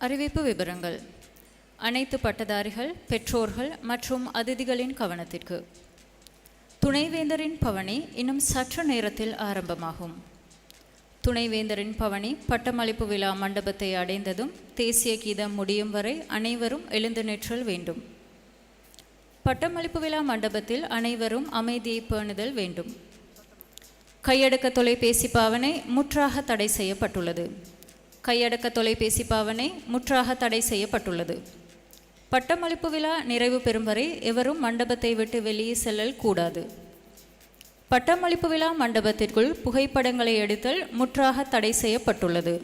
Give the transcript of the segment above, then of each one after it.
அறிவிப்பு விபரங்கள். அனைத்து பட்டதாரிகள், பெற்றோர்கள் மற்றும் அதிதிகளின் கவனத்திற்கு. துணைவேந்தரின் பவனி இன்னும் சற்று நேரத்தில் ஆரம்பமாகும். துணைவேந்தரின் பவனி பட்டமளிப்பு விழா மண்டபத்தை அடைந்ததும் தேசிய கீதம் முடியும் வரை அனைவரும் எழுந்து நிற்றல் வேண்டும். பட்டமளிப்பு விழா மண்டபத்தில் அனைவரும் அமைதியை பேணுதல் வேண்டும். கையடக்க தொலைபேசி பாவனை முற்றாக தடை செய்யப்பட்டுள்ளது. கையடக்க தொலைபேசி பாவனை முற்றாக தடை செய்யப்பட்டுள்ளது. பட்டமளிப்பு விழா நிறைவு பெறும் வரை எவரும் மண்டபத்தை விட்டு வெளியே செல்லல் கூடாது. பட்டமளிப்பு விழா மண்டபத்திற்குள் புகைப்படங்களை எடுத்தல் முற்றாக தடை செய்யப்பட்டுள்ளது.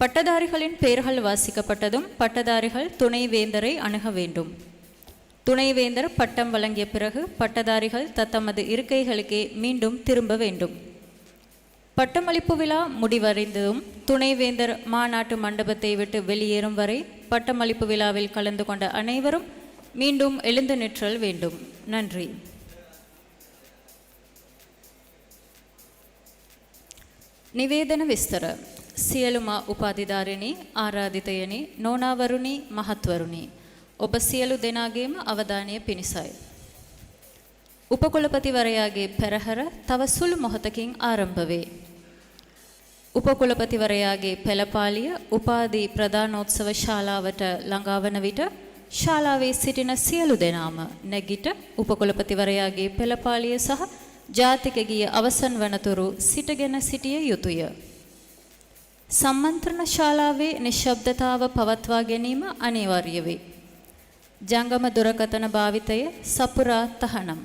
பட்டதாரிகளின் பெயர்கள் வாசிக்கப்பட்டதும் பட்டதாரிகள் துணைவேந்தரை அணுக வேண்டும். துணைவேந்தர் பட்டம் வழங்கிய பிறகு பட்டதாரிகள் தத்தமது இருக்கைகளுக்கே மீண்டும் திரும்ப வேண்டும். பட்டமளிப்பு விழா முடிவடைந்ததும் துணைவேந்தர் மாநாட்டு மண்டபத்தை விட்டு வெளியேறும் வரை பட்டமளிப்பு விழாவில் கலந்து கொண்ட அனைவரும் மீண்டும் எழுந்து நிற்றல் வேண்டும். நன்றி. නිවේදන විස්තර. සියලුම උපාධිධාරිනි, ආරාධිතයනි, නෝනාවරුනි, මහත්වරුනි, ඔබ සියලු දෙනාගේම අවධානය පිණිසයි. උපකුලපතිවරයාගේ පෙරහැර තව සුළු මොහොතකින් ආරම්භ වේ. උපකුලපතිවරයාගේ පෙළපාලිය උපාධි ප්‍රදානෝත්සව ශාලාවට ළඟා වන විට ශාලාවේ සිටින සියලු දෙනාම නැගිට උපකුලපතිවරයාගේ පෙළපාලිය සහ ජාතික ගීය අවසන් වනතුරු සිටගෙන සිටිය යුතුය. සම්මන්ත්‍රණ ශාලාවේ නිශ්ශබ්දතාව පවත්වා ගැනීම අනිවාර්ය වේ. ජංගම දුරකථන භාවිතය සපුරා තහනම්.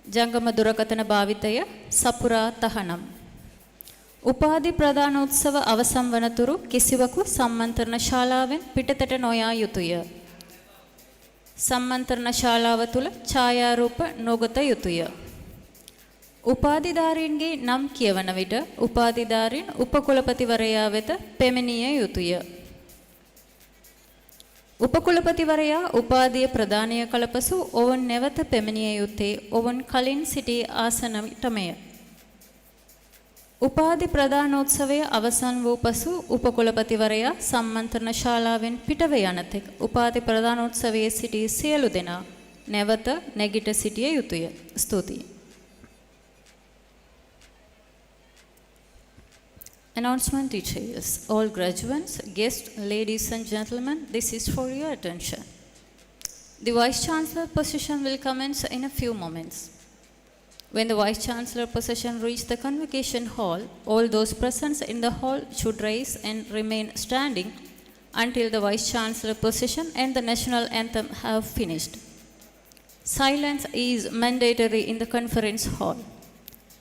ජංගම දුරකථන භාවිතය සපුරා තහනම්. උපාධි ප්‍රදානෝත්සව අවසන් වනතුරු කිසිවකු සම්මන්ත්‍රණ ශාලාවෙන් පිටතට නොයා යුතුය. සම්මන්ත්‍රණ ශාලාව තුල ඡායාරූප නොගත යුතුය. උපාධිධාරීන්ගේ නම් කියවන විට උපාධිධාරීන් උපකුලපතිවරයා වෙත පැමිණිය යුතුය. උපකුලපතිවරයා උපාධිය ප්‍රදානය කළ පසු ඔවුන් නැවත පැමිණිය යුත්තේ ඔවුන් කලින් සිටි ආසනයටමය. උපාධි ප්‍රදානෝත්සවය අවසන් වූ පසු උපකුලපතිවරයා සම්මන්ත්‍රණ ශාලාවෙන් පිටව යන තෙක් උපාධි ප්‍රදානෝත්සවයේ සිටි සියලු දෙනා නැවත නැගිට සිටිය යුතුය. ස්තුතියි. Announcement details. All graduates, guests, ladies and gentlemen, this is for your attention. The Vice Chancellor procession will commence in a few moments. When the Vice Chancellor procession reaches the Convocation Hall, all those present in the hall should rise and remain standing until the Vice Chancellor procession and the National Anthem have finished. Silence is mandatory in the Conference Hall.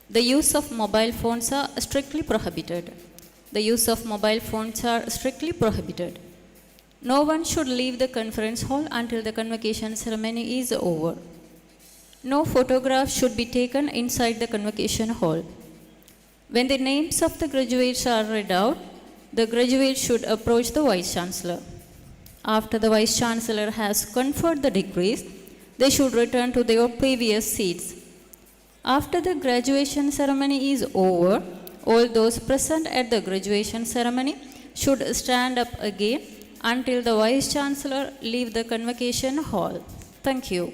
The use of mobile phones are strictly prohibited. The use of mobile phones are strictly prohibited. No one should leave the conference hall until the convocation ceremony is over. No photographs should be taken inside the convocation hall. When the names of the graduates are read out, the graduates should approach the Vice Chancellor. After the Vice Chancellor has conferred the degrees, they should return to their previous seats. After the graduation ceremony is over, all those present at the graduation ceremony should stand up again until the Vice Chancellor leave the convocation hall. Thank you.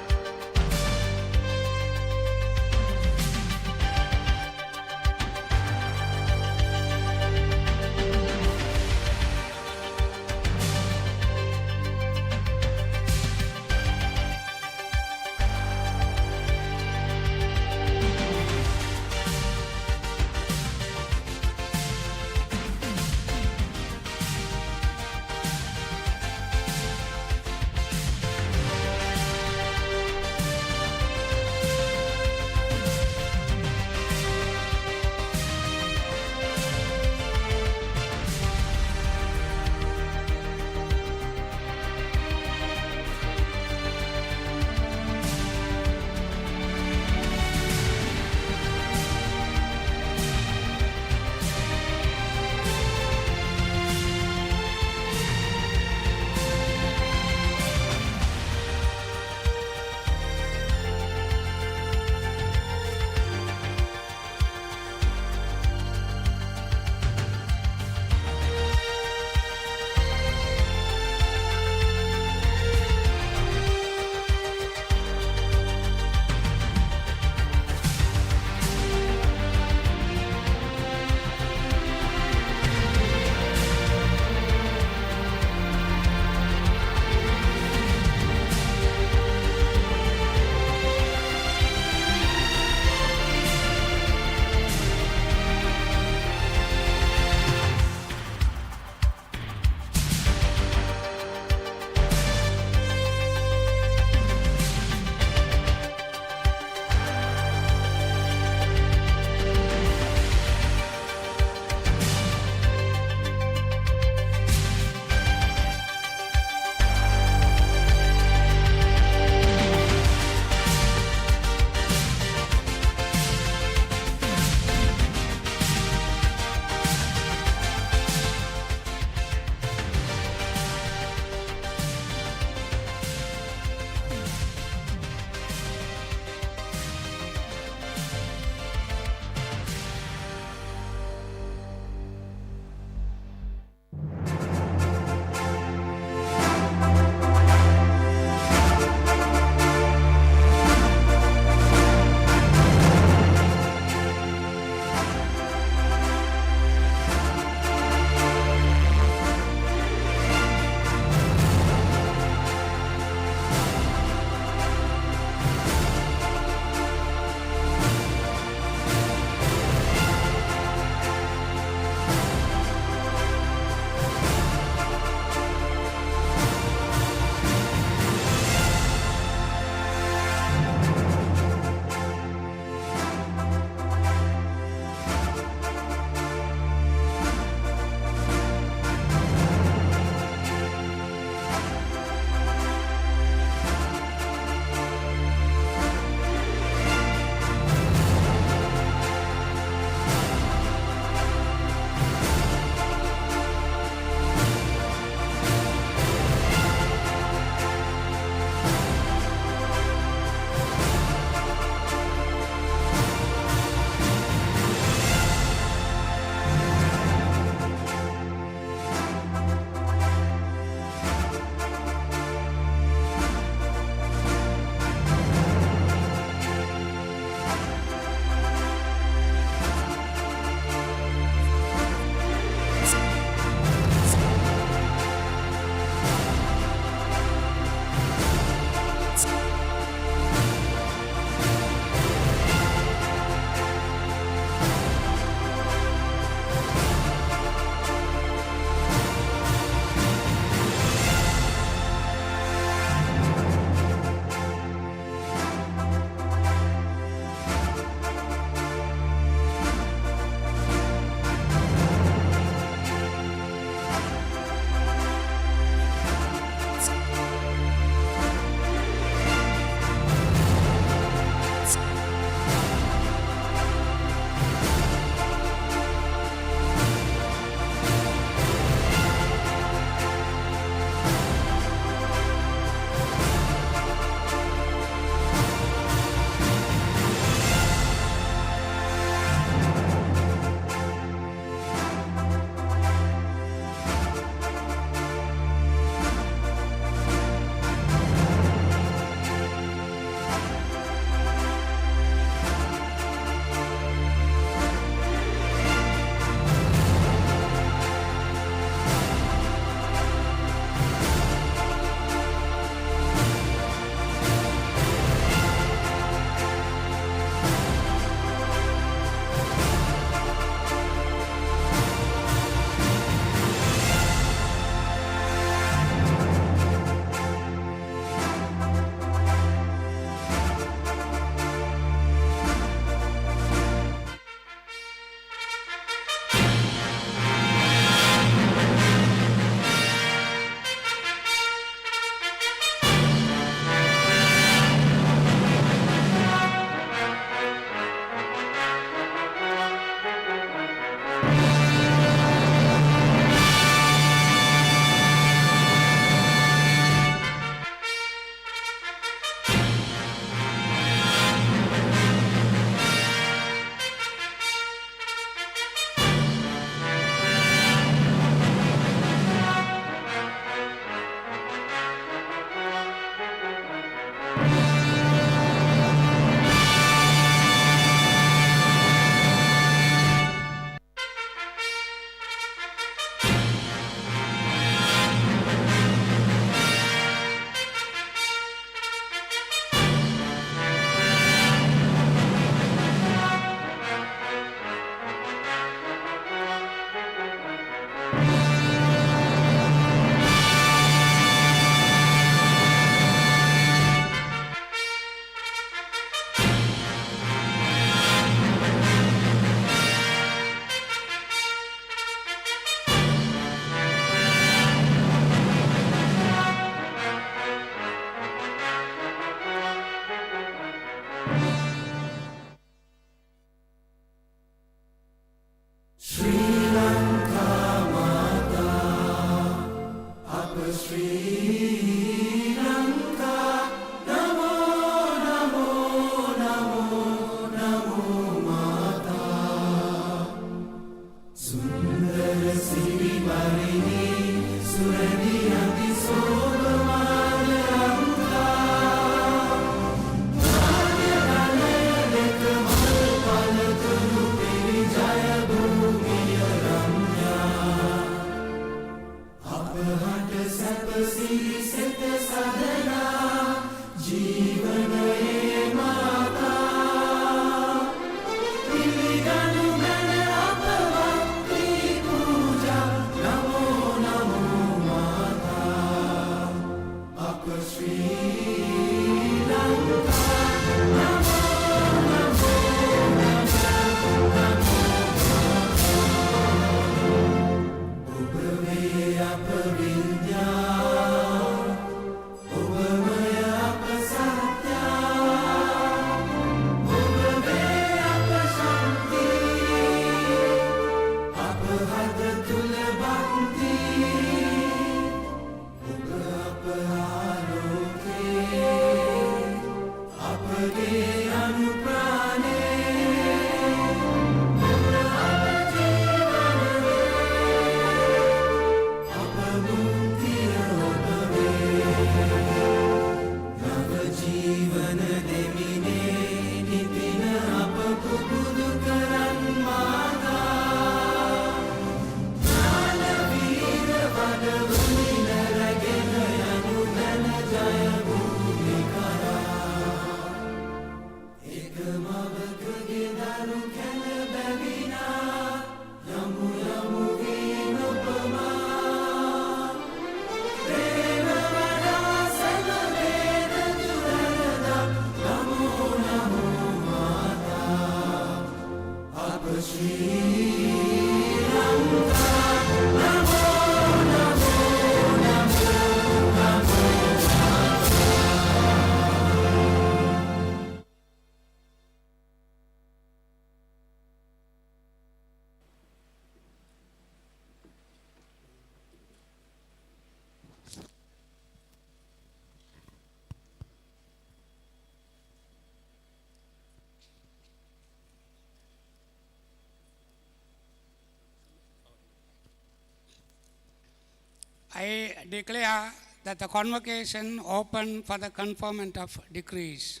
I declare that the Convocation open for the conferment of decrees.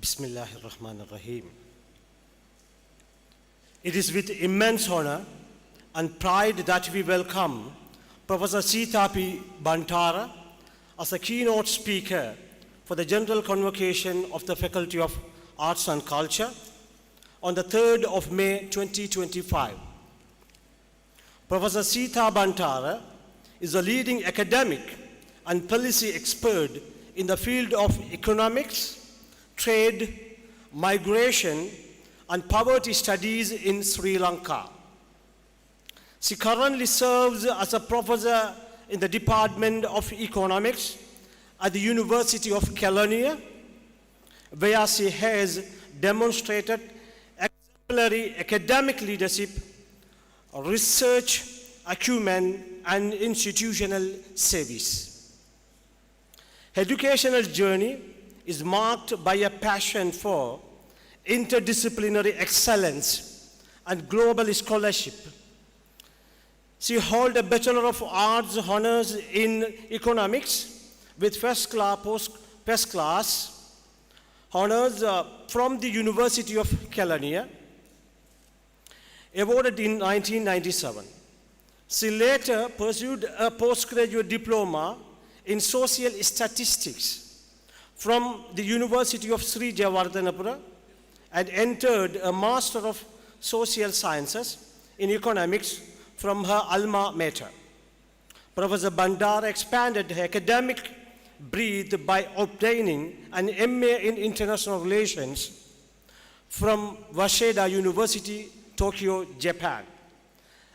Bismillahir Rahmanir Rahim. It is with immense honor and pride that we welcome Professor Sita P. Bantara as a keynote speaker for the General Convocation of the Faculty of Arts and Culture on the 3rd of May 2025. Professor Sita Bantara is a leading academic and policy expert in the field of economics, trade, migration, and poverty studies in Sri Lanka. She currently serves as a professor in the Department of Economics at the University of Kelaniya, where she has demonstrated exemplary academic leadership, research acumen, and institutional service. Her educational journey is marked by a passion for interdisciplinary excellence and global scholarship. She holds a Bachelor of Arts honors in economics with first class honors from the University of Kelaniya, awarded in 1997. She later pursued a postgraduate diploma in social statistics from the University of Sri Jayawardhanapura and entered a Master of Social Sciences in Economics from her alma mater. Professor Bantara expanded her academic breadth by obtaining an MA in International Relations from Waseda University, Tokyo, Japan,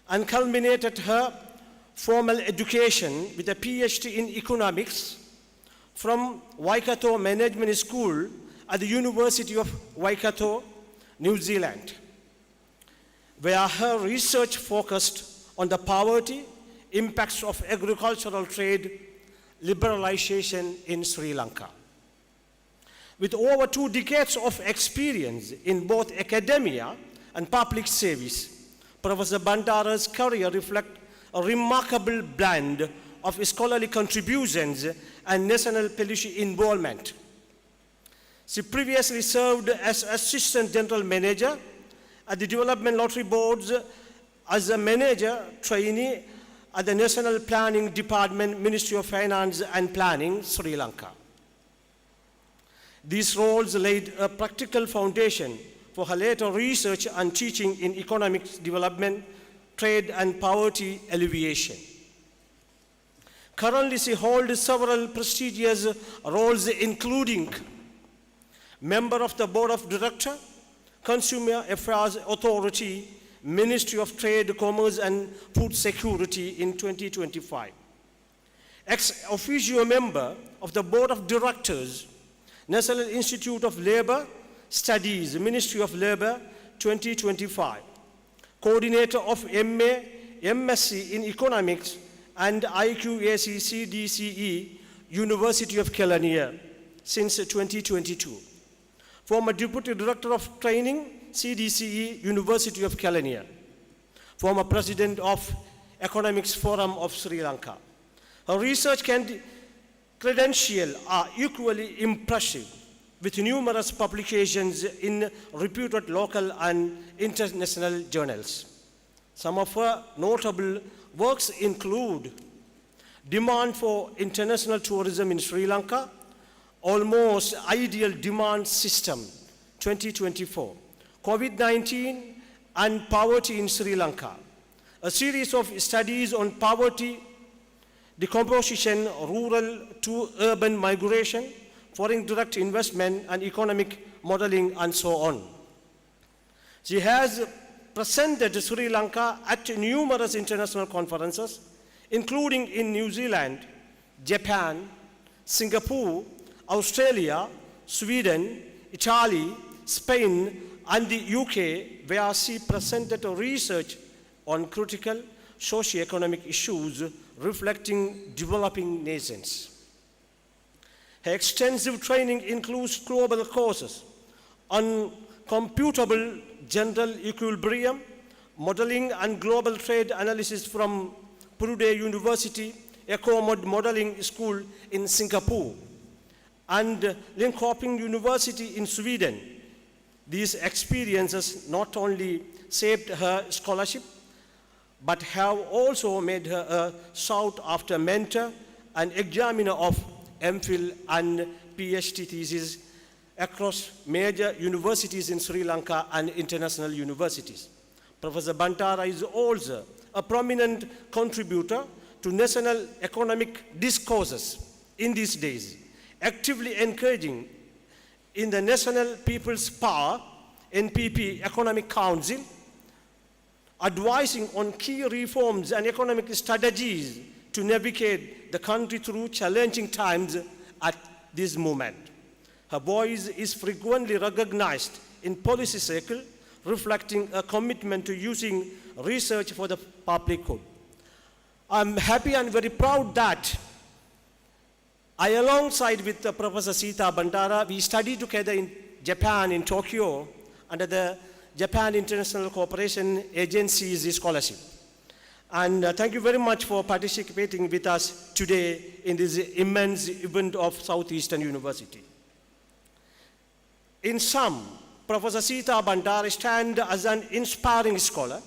and culminated her formal education with a PhD in Economics from Waikato Management School at the University of Waikato, New Zealand, where her research focused on the poverty impacts of agricultural trade liberalization in Sri Lanka. With over 2 decades of experience in both academia and public service, Professor Bantara's career reflects a remarkable blend of scholarly contributions and national policy involvement. She previously served as Assistant General Manager at the Development Lottery Boards, as a manager trainee at the National Planning Department, Ministry of Finance and Planning, Sri Lanka. These roles laid a practical foundation for her later research and teaching in economic development, trade and poverty alleviation. Currently, she holds several prestigious roles, including member of the Board of Directors, Consumer Affairs Authority, Ministry of Trade, Commerce and Food Security in 2025. Ex officio member of the Board of Directors, National Institute of Labor Studies, Ministry of Labor 2025. Coordinator of MA, MSc in Economics and IQAC CDCE, University of Kelaniya since 2022. Former Deputy Director of Training, CDCE, University of Kelaniya. Former President of Economics Forum of Sri Lanka. Her research credentials are equally impressive, with numerous publications in reputed local and international journals. Some of her notable works include Demand for International Tourism in Sri Lanka, Almost Ideal Demand System, 2024, COVID-19 and Poverty in Sri Lanka, a series of studies on poverty, decomposition, rural to urban migration, foreign direct investment and economic modeling, and so on. She has presented Sri Lanka at numerous international conferences, including in New Zealand, Japan, Singapore, Australia, Sweden, Italy, Spain, and the UK, where she presented research on critical socio-economic issues reflecting developing nations. Her extensive training includes global courses on computable general equilibrium, modeling and global trade analysis from Purdue University, EcoMod Modeling School in Singapore, and Linköping University in Sweden. These experiences not only shaped her scholarship, but have also made her a sought-after mentor and examiner of MPhil and PhD theses across major universities in Sri Lanka and international universities. Professor Bantara is also a prominent contributor to national economic discourses in these days, actively encouraging in the National People's Power, NPP Economic Council, advising on key reforms and economic strategies to navigate the country through challenging times at this moment. Her voice is frequently recognized in policy circles, reflecting a commitment to using research for the public good. I'm happy and very proud that I, alongside with Professor Sita Bandara, we studied together in Japan, in Tokyo, under the Japan International Cooperation Agency's scholarship. And thank you very much for participating with us today in this immense event of Southeastern University. In sum, Professor Sita Bandara stands as an inspiring scholar,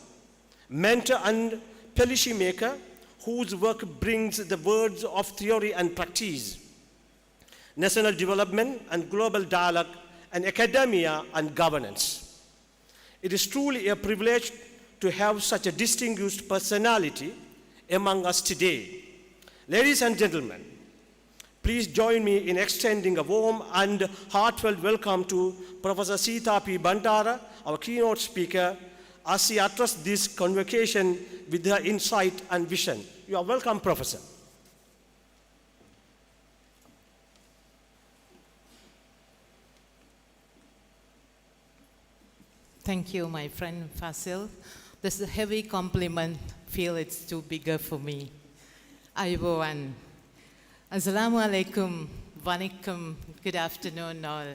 mentor and policy maker whose work brings the words of theory and practice, national development and global dialogue, and academia and governance. It is truly a privilege to have such a distinguished personality among us today. Ladies and gentlemen, please join me in extending a warm and heartfelt welcome to Professor Sita P. Bantara, our keynote speaker, as she addresses this convocation with her insight and vision. You are welcome, Professor. Thank you, my friend Fasil. This is a heavy compliment. Feel it's too bigger for me. Ayubowan. Assalamu alaikum. Vanakkam. Good afternoon, all.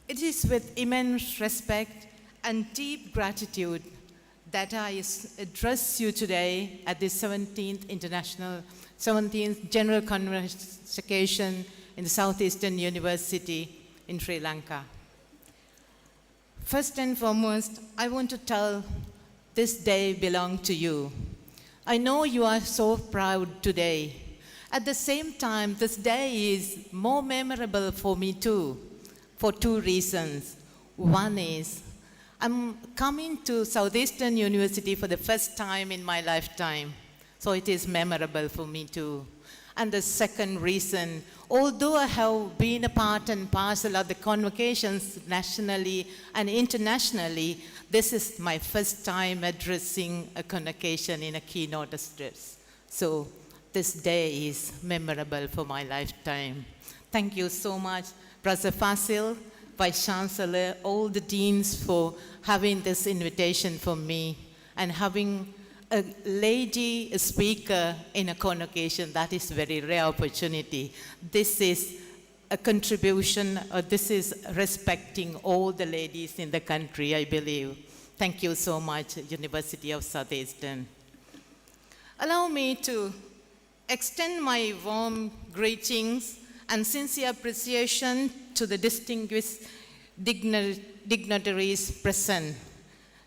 It is with immense respect and deep gratitude that I address you today at the 17th General Convocation in the Southeastern University in Sri Lanka. First and foremost, I want to tell this day belongs to you. I know you are so proud today. At the same time, this day is more memorable for me too, for two reasons. One is, I'm coming to Southeastern University for the first time in my lifetime, so it is memorable for me too. And the second reason, although I have been a part and parcel of the convocations nationally and internationally, this is my first time addressing a convocation in a keynote address. So this day is memorable for my lifetime. Thank you so much, Professor Fasil, Vice Chancellor, all the deans for having this invitation for me and having a lady speaker in a convocation. That is very rare opportunity. This is a contribution, this is respecting all the ladies in the country, I believe. Thank you so much, University of Southeastern. Allow me to extend my warm greetings and sincere appreciation to the distinguished dignitaries present.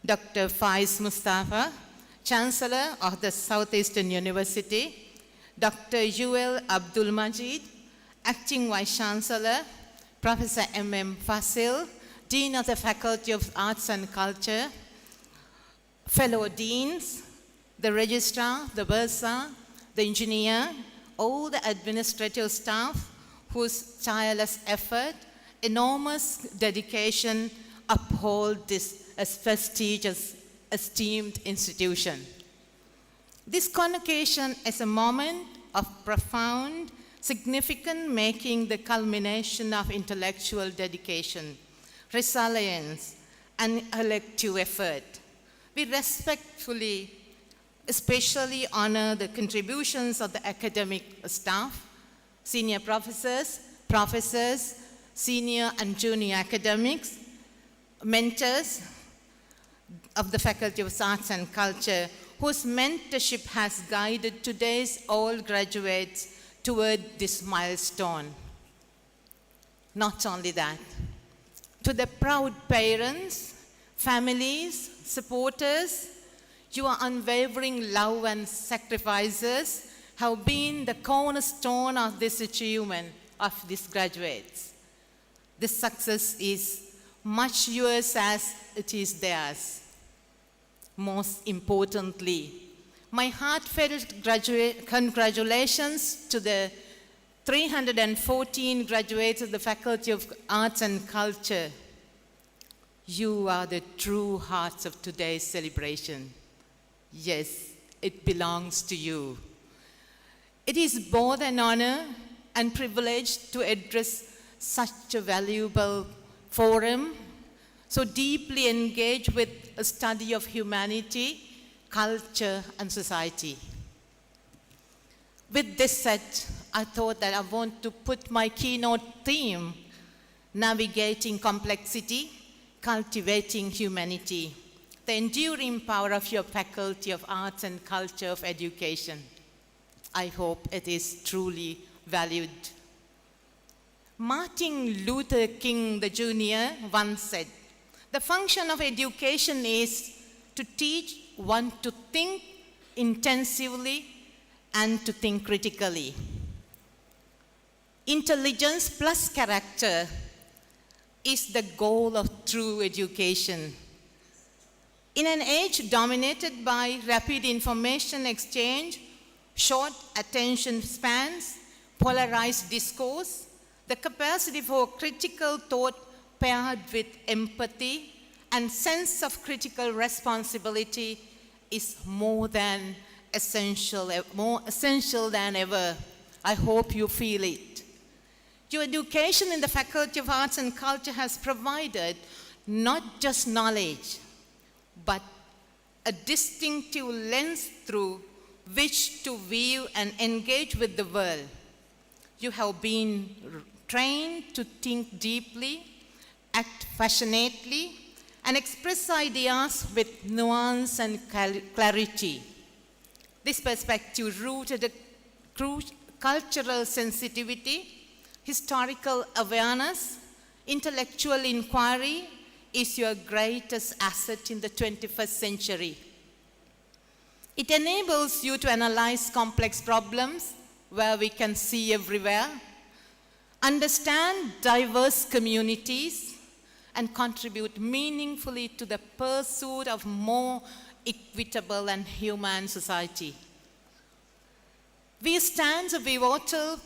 Dr. Faiz Mustafa, Chancellor of the Southeastern University, Dr. Yuel Abdul Majid, Acting Vice Chancellor, Professor M.M. Fasil, Dean of the Faculty of Arts and Culture, fellow deans, the registrar, the bursar, the engineer, all the administrative staff whose tireless effort, enormous dedication uphold this as prestigious, esteemed institution. This convocation is a moment of profound significance, making the culmination of intellectual dedication, resilience, and collective effort. We respectfully, especially honor the contributions of the academic staff, senior professors, senior and junior academics, mentors of the Faculty of Arts and Culture, whose mentorship has guided today's all graduates toward this milestone. Not only that, to the proud parents, families, supporters, your unwavering love and sacrifices have been the cornerstone of this achievement of these graduates. This success is much yours as it is theirs. Most importantly, my heartfelt congratulations to the 314 graduates of the Faculty of Arts and Culture. You are the true hearts of today's celebration. Yes, it belongs to you. It is both an honor and privilege to address such a valuable forum, so deeply engaged with a study of humanity, culture, and society. With this said, I thought that I want to put my keynote theme, Navigating Complexity, Cultivating Humanity, the enduring power of your Faculty of Arts and Culture of Education. I hope it is truly valued. Martin Luther King Jr. once said, "The function of education is to teach one to think intensively and to think critically." Intelligence plus character is the goal of true education. In an age dominated by rapid information exchange, short attention spans, polarized discourse, the capacity for critical thought paired with empathy and sense of critical responsibility is more essential than ever. I hope you feel it. Your education in the Faculty of Arts and Culture has provided not just knowledge, but a distinctive lens through which to view and engage with the world. You have been trained to think deeply, act passionately, and express ideas with nuance and clarity. This perspective rooted a cultural sensitivity, historical awareness, Intellectual inquiry is your greatest asset in the 21st century. It enables you to analyze complex problems where we can see everywhere, understand diverse communities, and contribute meaningfully to the pursuit of more equitable and human society. We stand at a pivotal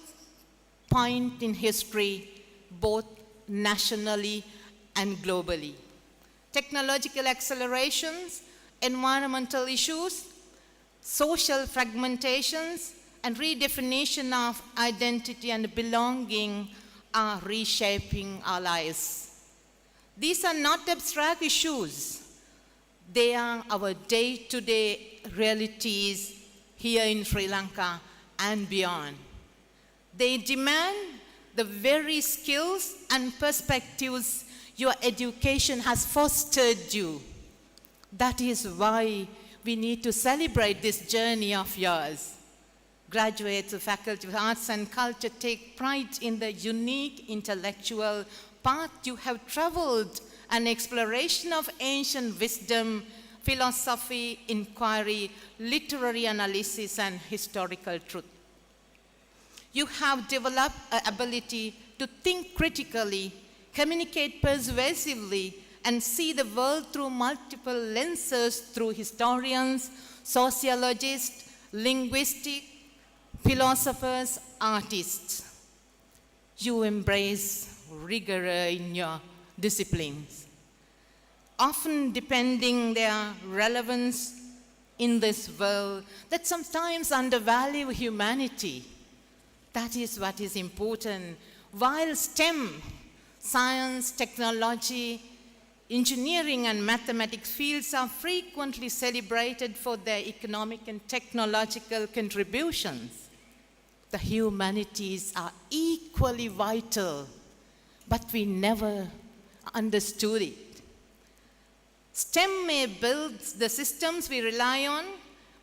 point in history, both nationally and globally. Technological accelerations, environmental issues, social fragmentations, and redefinition of identity and belonging are reshaping our lives. These are not abstract issues. They are our day-to-day realities here in Sri Lanka and beyond. They demand the very skills and perspectives your education has fostered you. That is why we need to celebrate this journey of yours. Graduates of Faculty of Arts and Culture take pride in the unique intellectual path you have traveled, an exploration of ancient wisdom, philosophy, inquiry, literary analysis, and historical truth. You have developed an ability to think critically, communicate persuasively, and see the world through multiple lenses through historians, sociologists, linguistics, philosophers, artists. You embrace rigor in your disciplines, often depending their relevance in this world that sometimes undervalue humanity. That is what is important. While STEM, science, technology, engineering, and mathematics fields are frequently celebrated for their economic and technological contributions, the humanities are equally vital, but we never understood it. STEM may build the systems we rely on,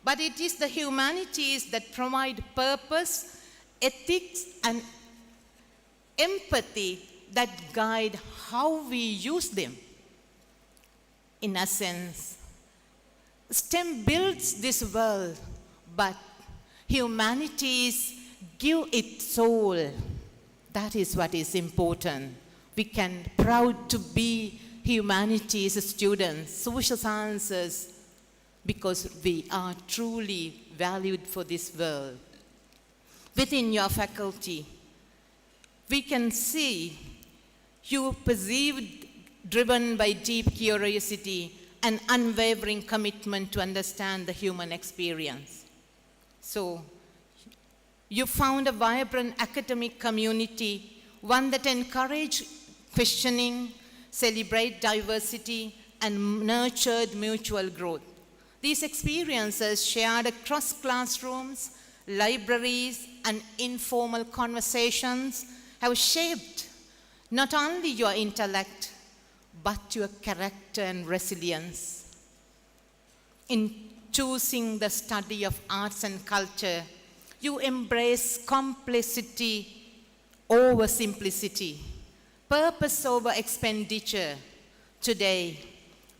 but it is the humanities that provide purpose, ethics, and empathy that guide how we use them. In essence, STEM builds this world, but humanities give it soul. That is what is important. We can proud to be humanities students, social sciences, because we are truly valued for this world. Within your faculty, we can see you perceived driven by deep curiosity and unwavering commitment to understand the human experience. So, you found a vibrant academic community, one that encouraged questioning, celebrate diversity, and nurtured mutual growth. These experiences shared across classrooms, libraries, and informal conversations have shaped not only your intellect, but your character and resilience. In choosing the study of arts and culture, you embrace complexity over simplicity, purpose over expenditure. Today,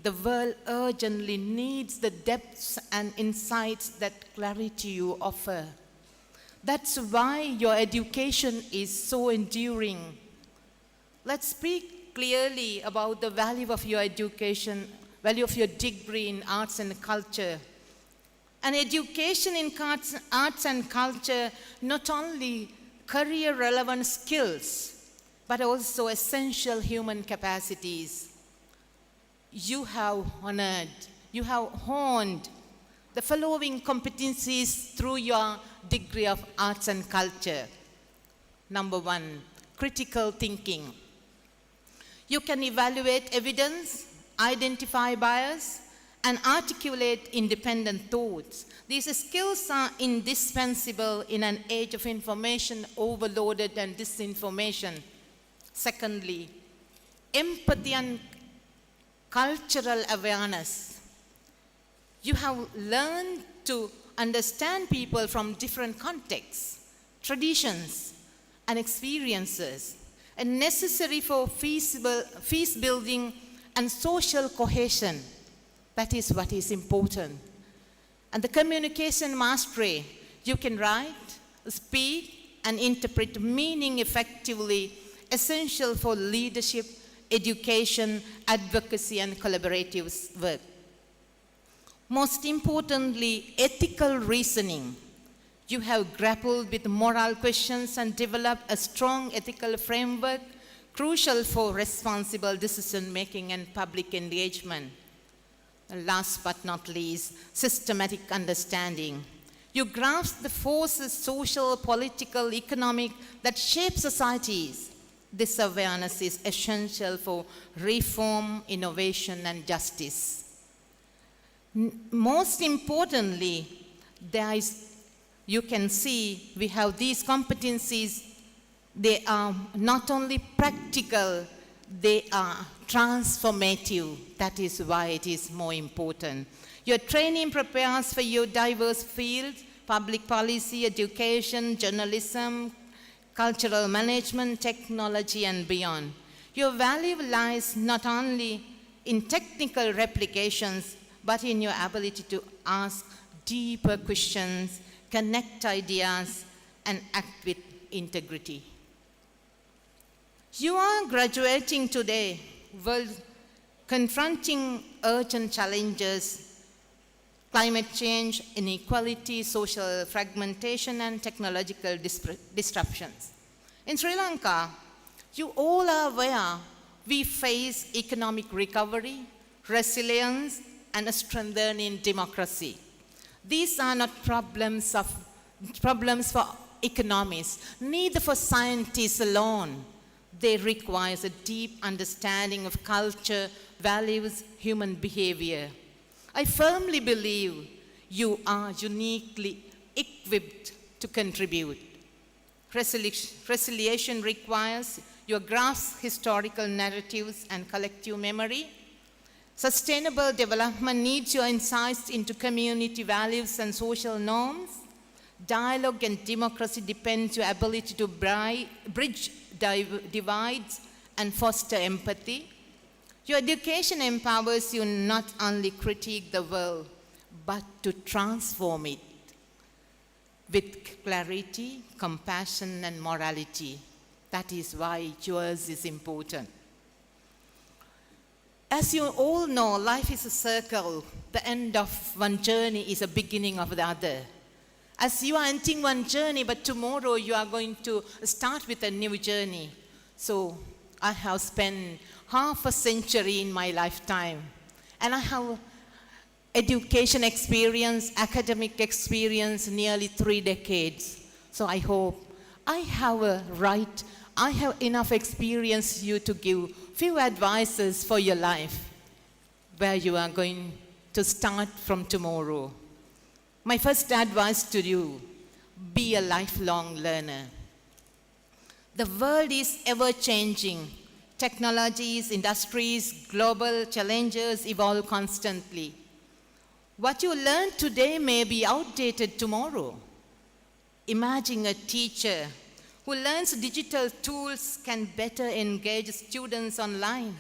the world urgently needs the depths and insights that clarity you offer. That's why your education is so enduring. Let's speak clearly about the value of your education, value of your degree in arts and culture. An education in arts and culture not only career-relevant skills, but also essential human capacities. You have honed the following competencies through your degree of arts and culture. Number one, critical thinking. You can evaluate evidence, identify bias, and articulate independent thoughts. These skills are indispensable in an age of information overloaded and disinformation. Secondly, empathy and cultural awareness. You have learned to understand people from different contexts, traditions, and experiences. and necessary for peace building and social cohesion. That is what is important. And the communication mastery, you can write, speak, and interpret meaning effectively, essential for leadership, education, advocacy, and collaborative work. Most importantly, ethical reasoning. You have grappled with moral questions and developed a strong ethical framework crucial for responsible decision-making and public engagement. And last but not least, systematic understanding. You grasp the forces, social, political, economic, that shape societies. This awareness is essential for reform, innovation, and justice. Most importantly, you can see we have these competencies. They are not only practical, they are transformative. That is why it is more important. Your training prepares for your diverse fields: public policy, education, journalism, cultural management, technology, and beyond. Your value lies not only in technical replications, but in your ability to ask deeper questions, connect ideas, and act with integrity. You are graduating today, confronting urgent challenges: climate change, inequality, social fragmentation, and technological disruptions. In Sri Lanka, you all are aware we face economic recovery, resilience, and a strengthening democracy. These are not problems for economists, neither for scientists alone. They require a deep understanding of culture, values, human behavior. I firmly believe you are uniquely equipped to contribute. Resilience requires your grasp historical narratives and collective memory. Sustainable development needs your insights into community values and social norms. Dialogue and democracy depends on your ability to bridge divides and foster empathy. Your education empowers you not only critique the world, but to transform it with clarity, compassion, and morality. That is why yours is important. As you all know, life is a circle. The end of one journey is the beginning of the other. As you are ending one journey, but tomorrow you are going to start with a new journey. So I have spent half a century in my lifetime, and I have education experience, academic experience, nearly 3 decades. So I hope I have enough experience you to give few advices for your life, where you are going to start from tomorrow. My first advice to you: be a lifelong learner. The world is ever changing. Technologies, industries, global challenges evolve constantly. What you learn today may be outdated tomorrow. Imagine a teacher who learns digital tools can better engage students online,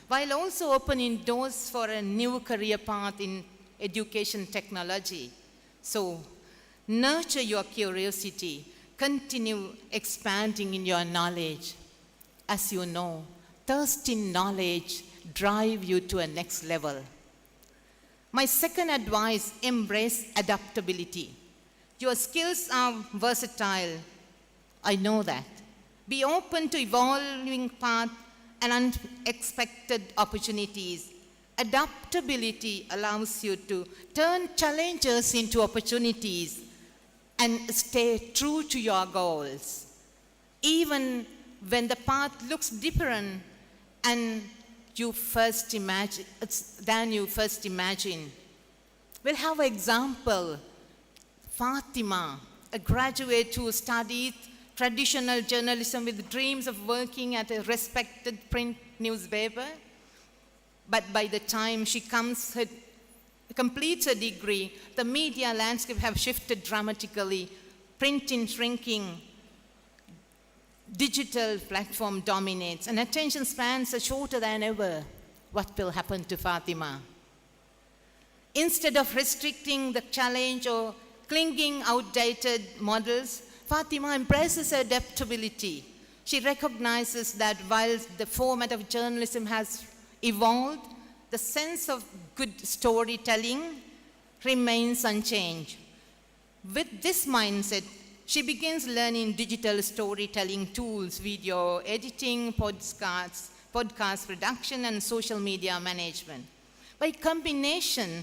while also opening doors for a new career path in education technology. So, nurture your curiosity, continue expanding in your knowledge. As you know, thirst in knowledge drives you to a next level. My second advice: embrace adaptability. Your skills are versatile. I know that. Be open to evolving paths and unexpected opportunities. Adaptability allows you to turn challenges into opportunities and stay true to your goals, even when the path looks different than you first imagine. We'll have an example. Fatima, a graduate who studied traditional journalism with dreams of working at a respected print newspaper. But by the time she completes her degree, the media landscape have shifted dramatically, print is shrinking, digital platform dominates and attention spans are shorter than ever, what will happen to Fatima? Instead of restricting the challenge or clinging outdated models, Fatima embraces adaptability. She recognizes that while the format of journalism has evolved, the sense of good storytelling remains unchanged. With this mindset, she begins learning digital storytelling tools, video editing, podcast production, and social media management. By combination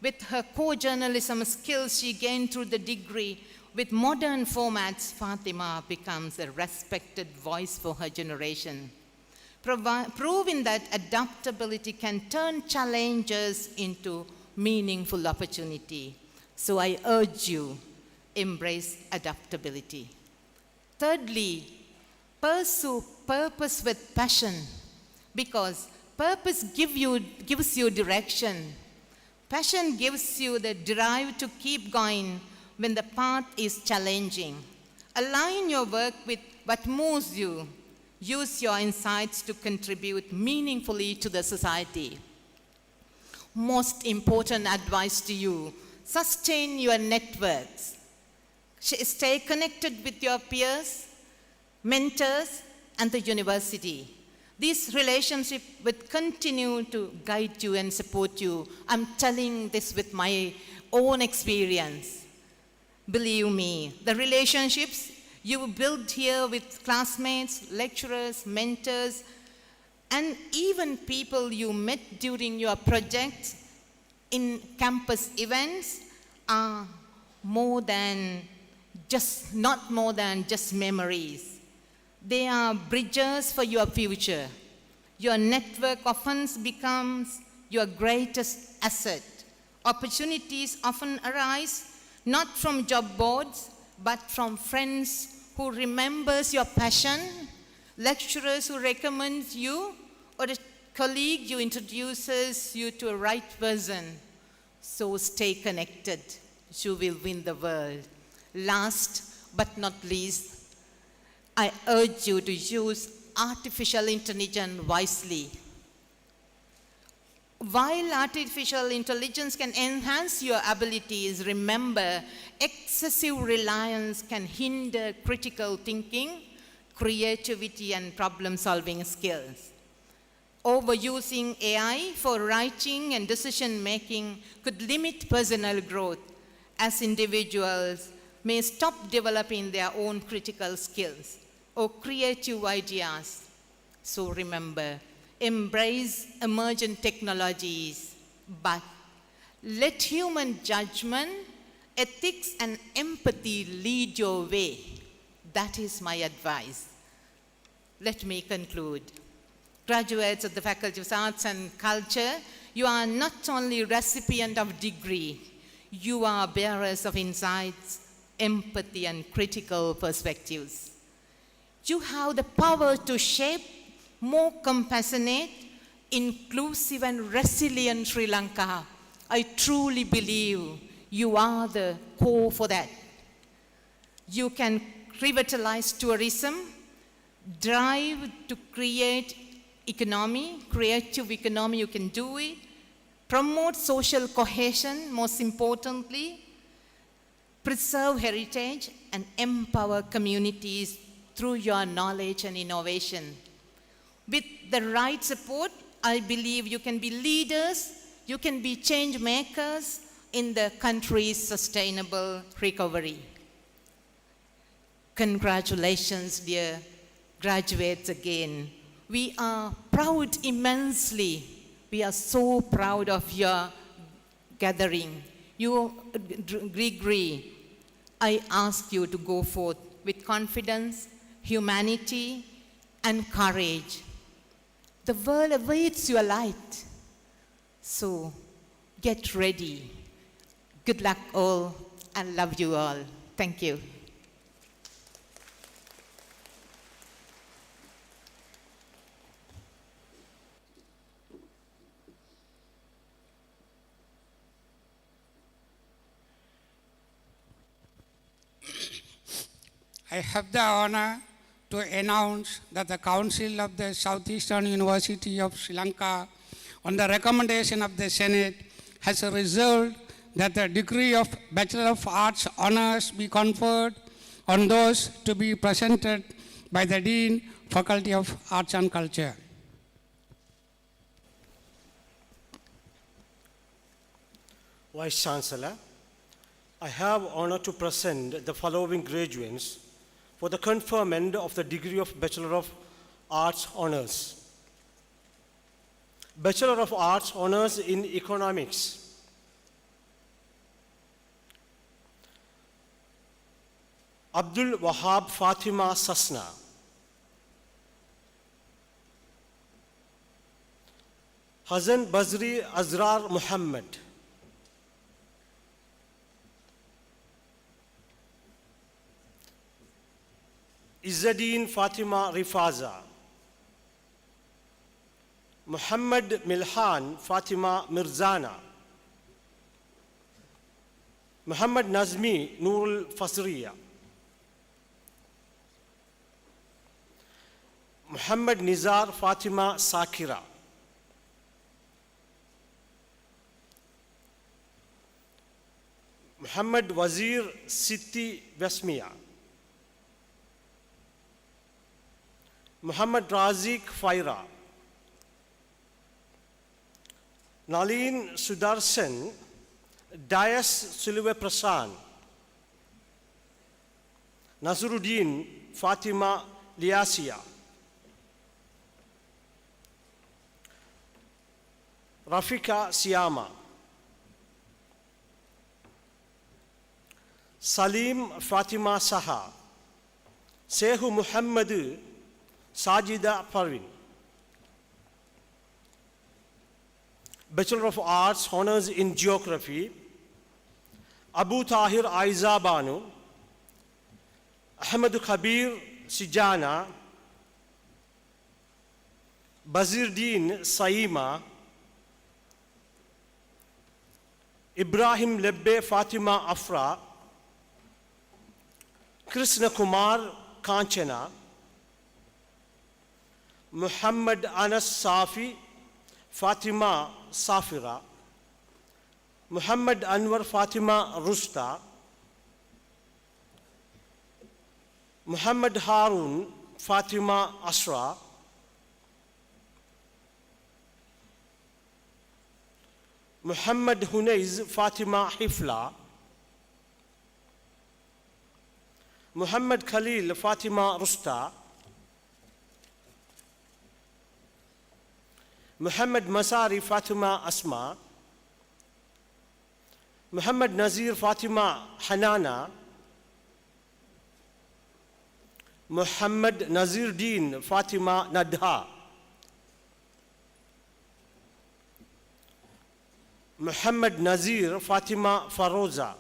with her core journalism skills she gained through the degree, with modern formats, Fatima becomes a respected voice for her generation, proving that adaptability can turn challenges into meaningful opportunity. So I urge you, embrace adaptability. Thirdly, pursue purpose with passion, because purpose gives you direction. Passion gives you the drive to keep going when the path is challenging. Align your work with what moves you. Use your insights to contribute meaningfully to the society. Most important advice to you, sustain your networks. Stay connected with your peers, mentors, and the university. This relationship will continue to guide you and support you. I'm telling this with my own experience. Believe me, the relationships you build here with classmates, lecturers, mentors, and even people you met during your projects in campus events are not more than just memories. They are bridges for your future. Your network often becomes your greatest asset. Opportunities often arise not from job boards, but from friends who remembers your passion, lecturers who recommend you, or a colleague who introduces you to a right person. So stay connected. You will win the world. Last but not least, I urge you to use artificial intelligence wisely. While artificial intelligence can enhance your abilities, remember, excessive reliance can hinder critical thinking, creativity, and problem-solving skills. Overusing AI for writing and decision-making could limit personal growth, as individuals may stop developing their own critical skills or creative ideas. So remember, embrace emergent technologies, but let human judgment, ethics, and empathy lead your way. That is my advice. Let me conclude. Graduates of the Faculty of Arts and Culture, you are not only recipient of degree, you are bearers of insights, empathy, and critical perspectives. You have the power to shape more compassionate, inclusive, and resilient Sri Lanka. I truly believe you are the core for that. You can revitalize tourism, drive to create economy, creative economy, you can do it. Promote social cohesion, most importantly. Preserve heritage and empower communities through your knowledge and innovation. With the right support, I believe you can be leaders, you can be change makers in the country's sustainable recovery. Congratulations, dear graduates again. We are proud immensely. We are so proud of your gathering. You, Grigri, I ask you to go forth with confidence, humanity, and courage. The world awaits your light. So get ready. Good luck all, and love you all. Thank you. I have the honor to announce that the Council of the Southeastern University of Sri Lanka, on the recommendation of the Senate, has resolved that the degree of Bachelor of Arts Honours be conferred on those to be presented by the Dean, Faculty of Arts and Culture. Vice Chancellor, I have honor to present the following graduates for the conferment of the degree of Bachelor of Arts Honours. Bachelor of Arts Honours in Economics. Abdul Wahab Fatima Sasna. Hazan Bazri Azrar Muhammad. Izzadeen Fatima Rifaza. Muhammad Milhan Fatima Mirzana. Muhammad Nazmi Nurul Fasriya. Muhammad Nizar Fatima Sakira. Muhammad Wazir Siti Vesmiya. Muhammad Razik Faira. Nalin Sudarshan Dayas Silve Prasan. Nazaruddin Fatima Liasia. Rafika Siama. Salim Fatima Saha. Sehu Muhammad Sajida Parvin. Bachelor of Arts Honours in Geography, Abu Tahir Aiza Banu, Ahmad Khabir Sijana, Bazirdeen Saima, Ibrahim Lebbe Fatima Afra, Krishna Kumar Kanchana, Muhammad Anas Safi Fatima Safira, Muhammad Anwar Fatima Rusta, Muhammad Harun Fatima Asra, Muhammad Hunayz Fatima Hifla, Muhammad Khalil Fatima Rusta, Muhammad Masari Fatima Asma, Muhammad Nazir Fatima Hanana, Muhammad Nazir Deen Fatima Nadha, Muhammad Nazir Fatima Faroza,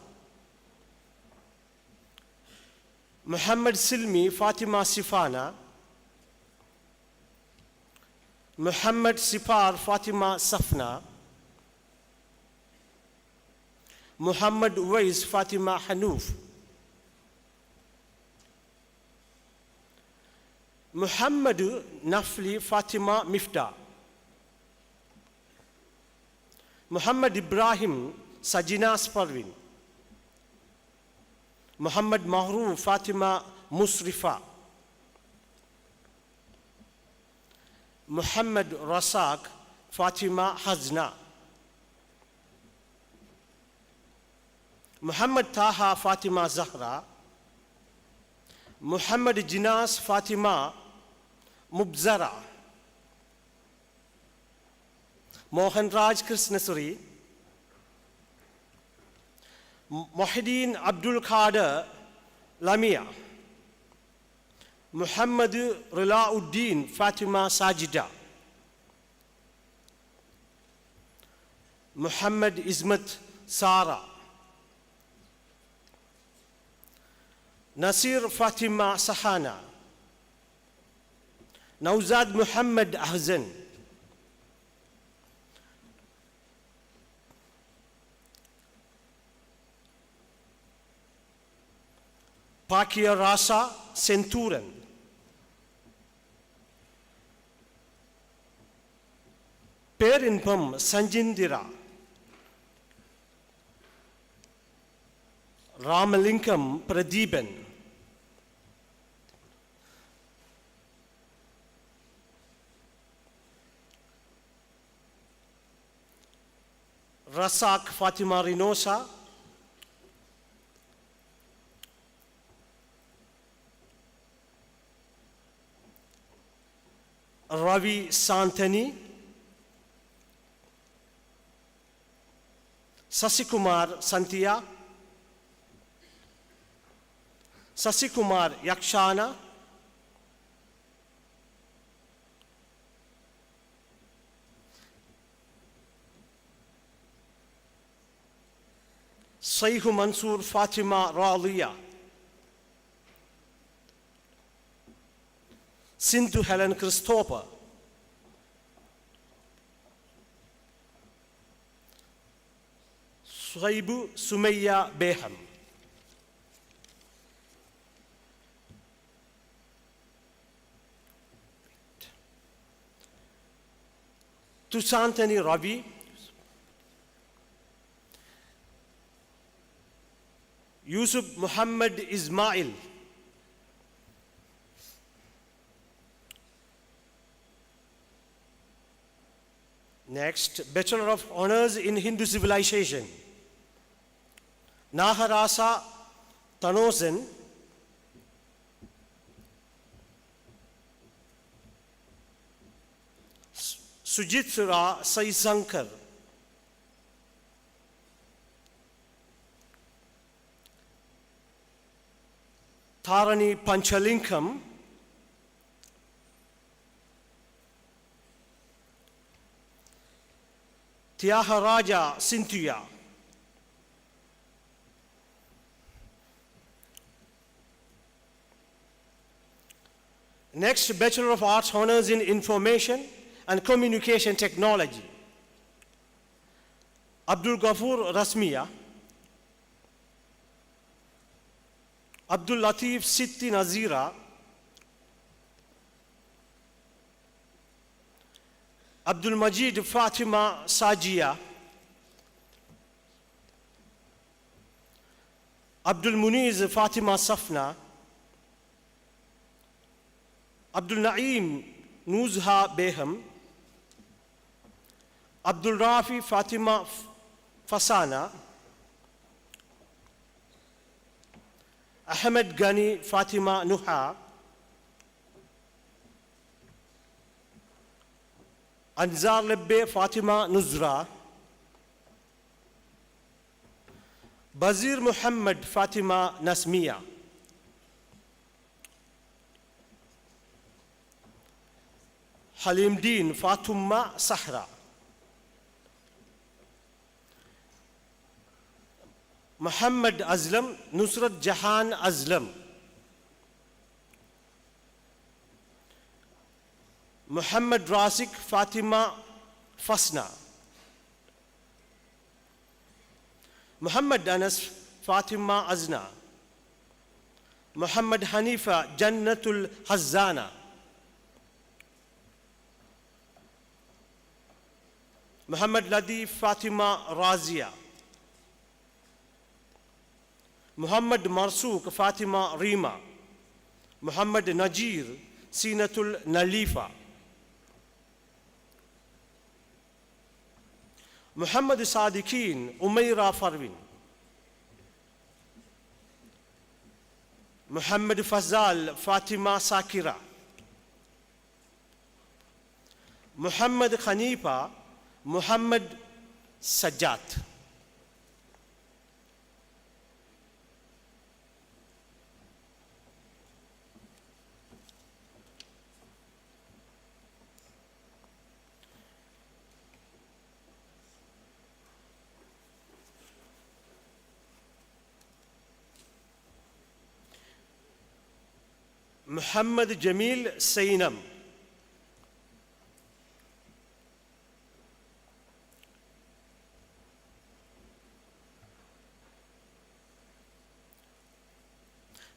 Muhammad Silmi Fatima Sifana, Muhammad Sipar Fatima Safna, Muhammad Uwais Fatima Hanuf, Muhammad Nafli Fatima Mifta, Muhammad Ibrahim Sajinas Parvin, Muhammad Mahru Fatima Musrifa, Muhammad Rasak Fatima Hazna, Muhammad Taha Fatima Zahra, Muhammad Jinas Fatima Mubzara, Mohan Raj Krishnasuri, Mohideen Abdul Qadir Lamia, Muhammad Rilauddin Fatima Sajida, Muhammad Ismat Sara, Nasir Fatima Sahana, Nauzad Muhammad Ahzan, Pakia Rasa Senturan, Perinpam Sanjindira, Ramalinkam Pradeepan, Rasak Fatima Rinosa, Ravi Santani, Sasikumar Santia, Sasikumar Yakshana, Sayhu Mansoor Fatima Raliya, Sindhu Helen Christopher, Suhaibu Sumaya Beham. Tusantani Ravi, Yusuf Muhammad Ismail, next, Bachelor of Honors in Hindu Civilization, Naharasa Tanosen, Sujitra Saisankar, Tharani Panchalinkam, Tyagaraja Cynthia, next, Bachelor of Arts Honors in Information and Communication Technology, Abdul Ghafoor Rasmiya, Abdul Latif Sitti Nazira, Abdul Majid Fatima Sajia, Abdul Muniz Fatima Safna, Abdul Naeem Nuzha Beham, Abdul Rafi Fatima Fasana, Ahmed Ghani Fatima Nuha, Anzar Lebbe Fatima Nuzra, Bazir Muhammad Fatima Nasmiya, Halim Deen Fatuma Sahra, Muhammad Azlam Nusrat Jahan Azlam, Muhammad Rasik Fatima Fasna, Muhammad Anas Fatima Azna, Muhammad Hanifa Jannatul Hazzana, Muhammad Ladif Fatima Razia, Muhammad Marsuk Fatima Rima, Muhammad Najir Sinatul Nalifa, Muhammad Sadiqeen Umaira Farwin, Muhammad Fazal Fatima Sakira, Muhammad Khanifa Muhammad Sajjad, Muhammad Jamil Sainam,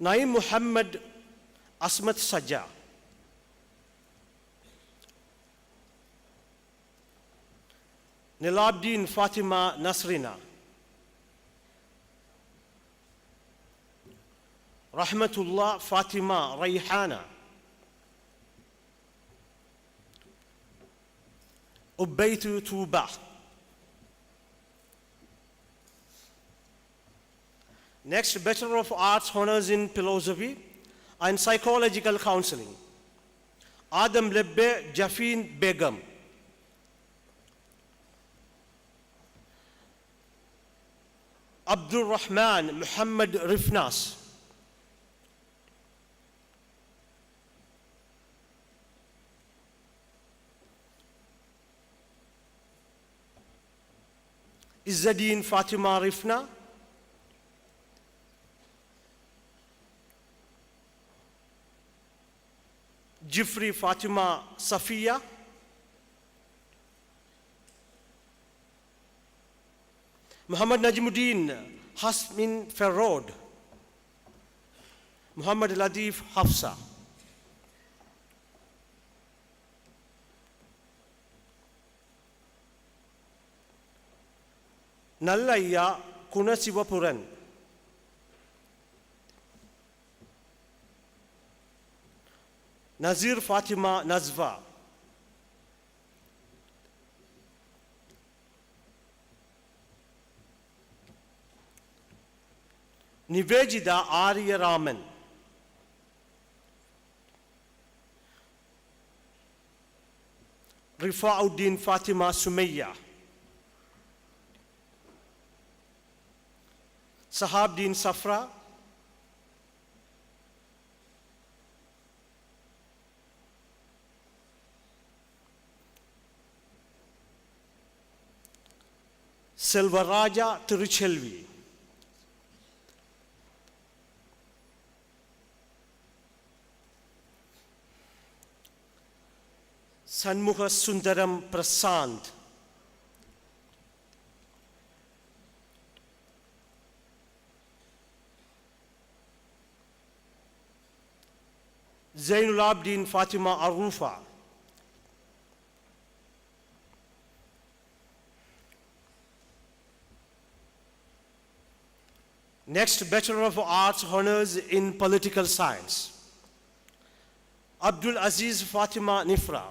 Naim Muhammad Asmat Sajja, Nilabdin Fatima Nasrina, Rahmatullah Fatima Rayhana, Ubaytu Tuba. Next, Bachelor of Arts honors in philosophy and psychological counseling, Adam Lebbe Jafin Begum. Abdul Rahman Muhammad Rifnas. Izzadin Fatima Rifna. Jifri Fatima Safiya. Muhammad Najmuddin Hasmin Farrod. Muhammad Latif Hafsa. Nallayya Kunasivapuran. Nazir Fatima Nazva. Nivejida Arya Raman. Rifauddin Fatima Sumayya. Sahabdin Safra. Selvaraja Tiruchelvi. Sanmukha Sundaram Prasant. Zainul Abdin Fatima Arufa. Next, Bachelor of Arts honors in political science, Abdul Aziz Fatima Nifra.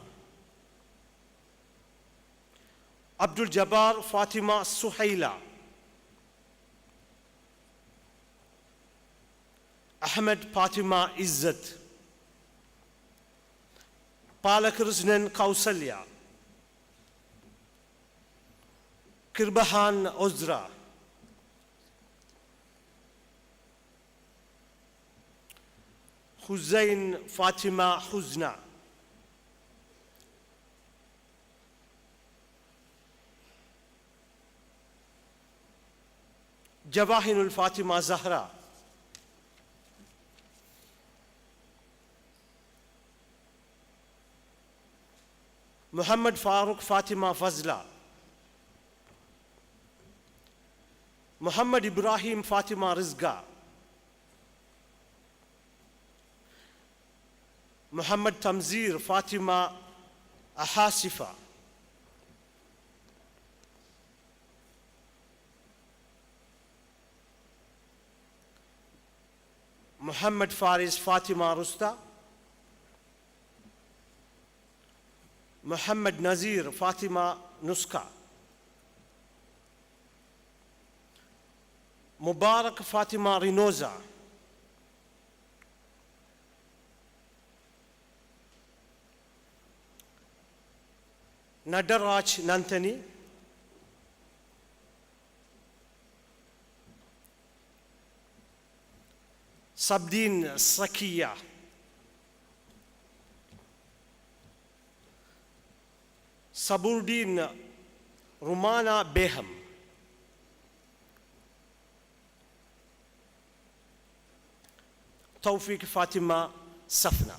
Abdul Jabbar Fatima Suhaila. Ahmed Fatima Izzat. Palakrishnan Kausalya. Kirbahan Ozra. Hussein Fatima Huzna. Jawahinul Fatima Zahra. Muhammad Farooq Fatima Fazla. Muhammad Ibrahim Fatima Rizga. Muhammad Tamzir Fatima Ahasifa. Muhammad Faris Fatima Rusta. Muhammad Nazir Fatima Nuska. Mubarak Fatima Rinoza. Nadaraj Nantani. Sabdin Sakiya. Saburdin Rumana Beham. Tawfiq Fatima Safna.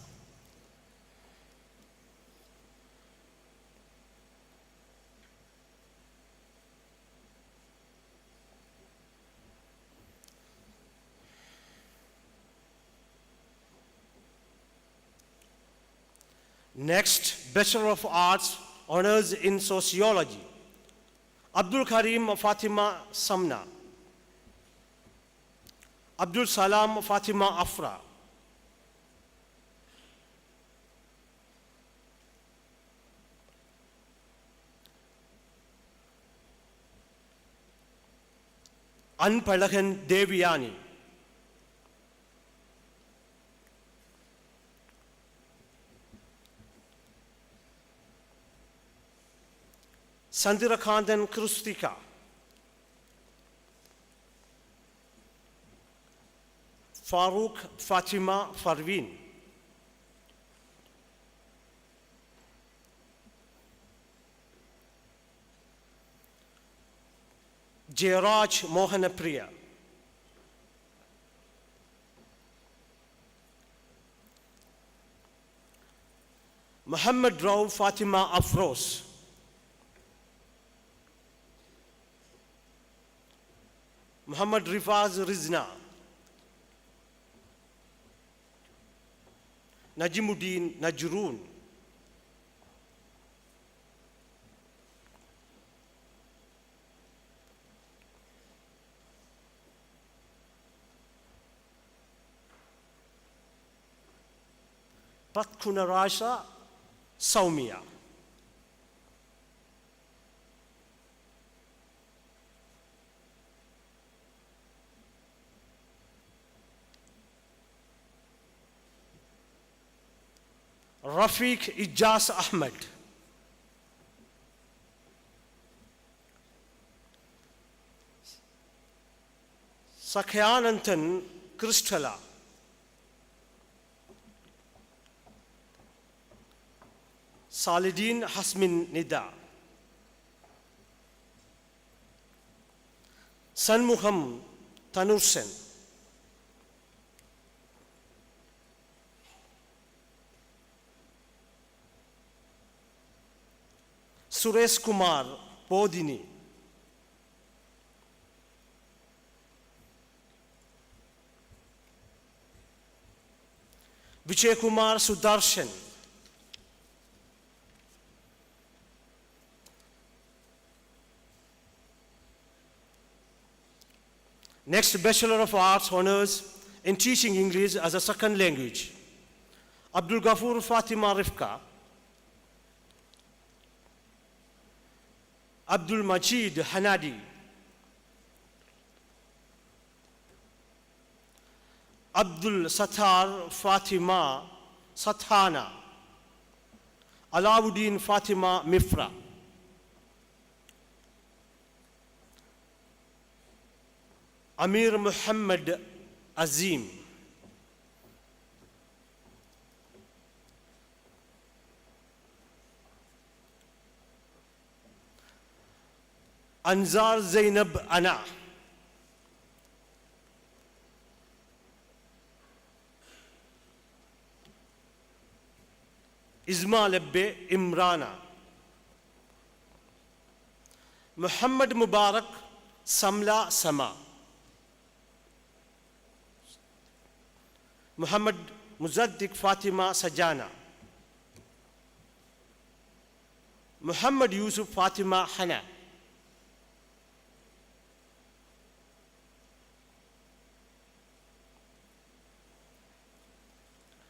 Next, Bachelor of Arts honors in sociology, Abdul Karim Fatima Samna, Abdul Salam Fatima Afra, Anpalagan Devyani, Sandirakandan Krustika, Farooq Fatima Farveen, Jairaj Mohanapriya, Muhammad Rao Fatima Afroz, Muhammad Rifaz Rizna, Najimuddin Najroon, Patkunarasha Saumia, Rafiq Ijaz Ahmed, Sakyanantan Kristala, Salidin Hasmin Nida, Sanmukham Tanursen, Suresh Kumar Podini, Vijay Kumar Sudarshan, Next, Bachelor of Arts Honours in Teaching English as a Second Language, Abdul Ghafoor Fatima Rifka, Abdul Majid Hanadi, Abdul Sattar Fatima Sathana, Alauddin Fatima Mifra, Amir Muhammad Azim, Anzar Zainab Ana, Isma Lebbe Imrana, Muhammad Mubarak Samla Sama, Muhammad Muzaddiq Fatima Sajana, Muhammad Yusuf Fatima Hana,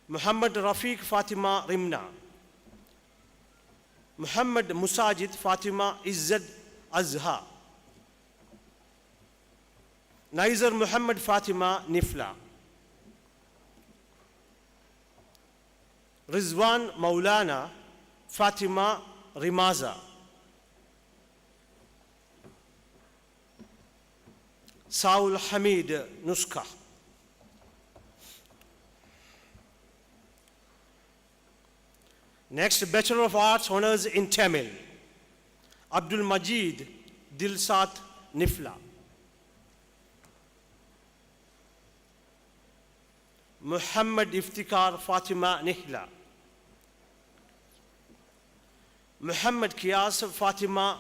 Muhammad Rafiq Fatima Rimna, Muhammad Musajid Fatima Izzad Azha, Naizer Muhammad Fatima Nifla, Rizwan Maulana Fatima Rimaza, Saul Hamid Nuska, Next, Bachelor of Arts Honours in Tamil, Abdul Majid Dilsat Nifla, Muhammad Iftikhar Fatima Nihla, Muhammad Qiyas Fatima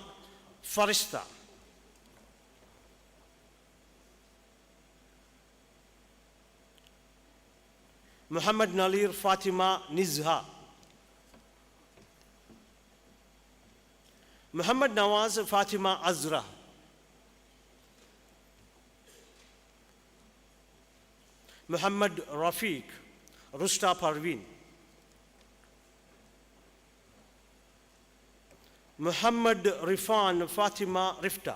Farishta, Muhammad Nalir Fatima Nizha, Muhammad Nawaz Fatima Azra, Muhammad Rafiq Rusta Parveen, Muhammad Rifan Fatima Rifta,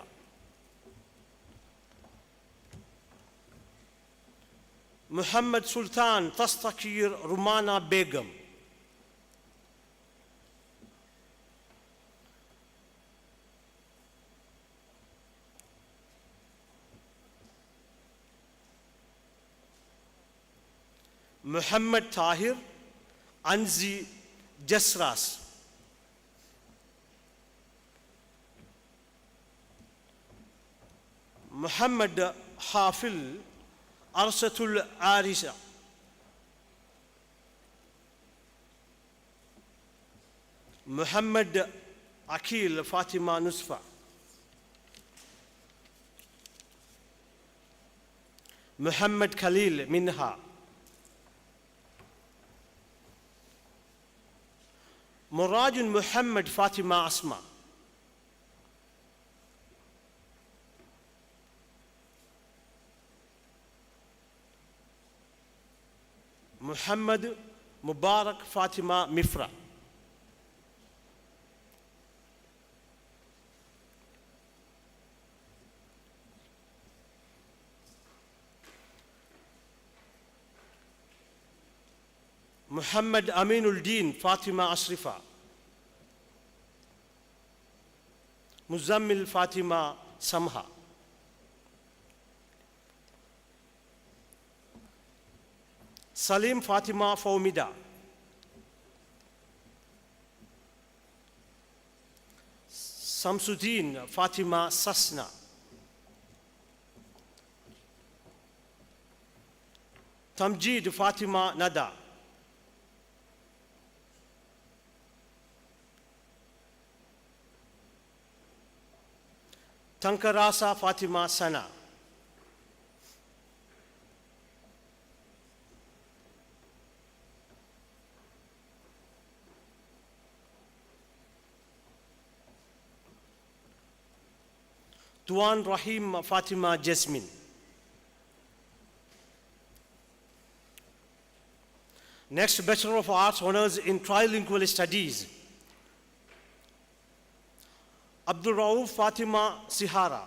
Muhammad Sultan Tastakir Rumana Begum, Muhammad Tahir Anzi Jasras, Muhammad Hafil Arsatul Arisa, Muhammad Akil Fatima Nusfa, Muhammad Khalil Minha, Murajun Muhammad Fatima Asma, Muhammad Mubarak Fatima Mifra, Muhammad Aminul Deen Fatima Ashrifa, Muzammil Fatima Samha, Salim Fatima Faumida, Samsuddin Fatima Sasna, Tamjid Fatima Nada, Tankarasa Fatima Sana, Tuan Rahim Fatima Jasmine, next Bachelor of Arts honors in Trilingual Studies, Abdul Rauf Fatima Sihara,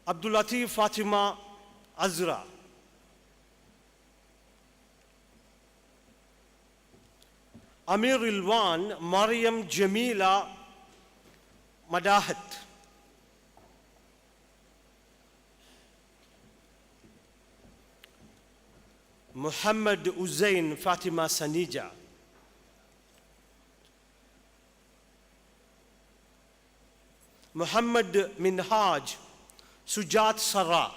Abdul Latif Fatima Azra, Amir Ilwan Mariam Jamila Madahat, Muhammad Uzain Fatima Sanija, Muhammad Minhaj Sujat Sarah,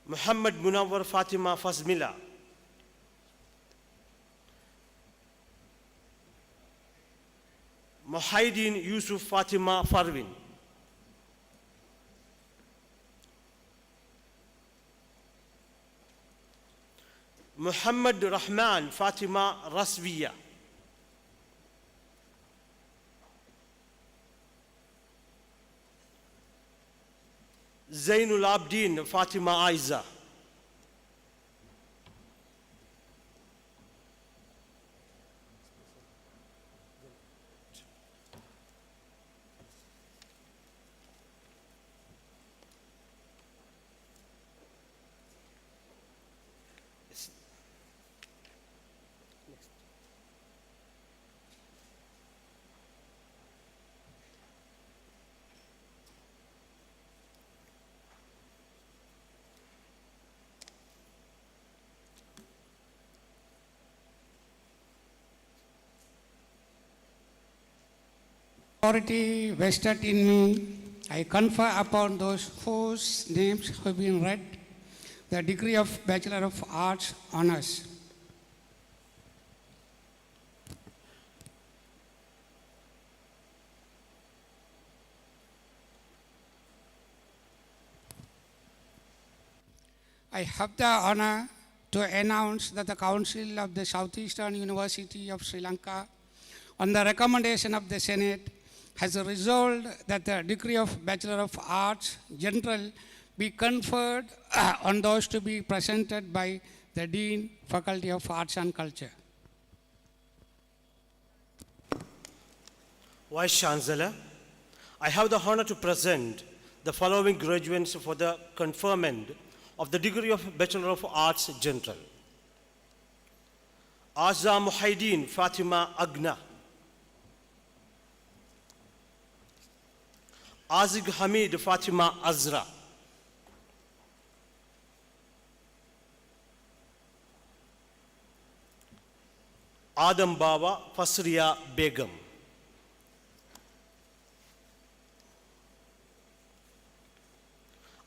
Muhammad Munawwar Fatima Fazmila, Muhaydin Yusuf Fatima Farwin, Muhammad Rahman Fatima Raswiya, Zainul Abdin Fatima Aiza, Authority vested in me, I confer upon those whose names have been read the degree of Bachelor of Arts honors. I have the honor to announce that the Council of the Southeastern University of Sri Lanka, on the recommendation of the Senate, has resolved that the degree of Bachelor of Arts General be conferred on those to be presented by the Dean, Faculty of Arts and Culture. Vice Chancellor, I have the honor to present the following graduates for the conferment of the degree of Bachelor of Arts General. Azza Muhaydin Fatima Agna. Azig Hamid Fatima Azra. Adam Baba Fasriya Begum.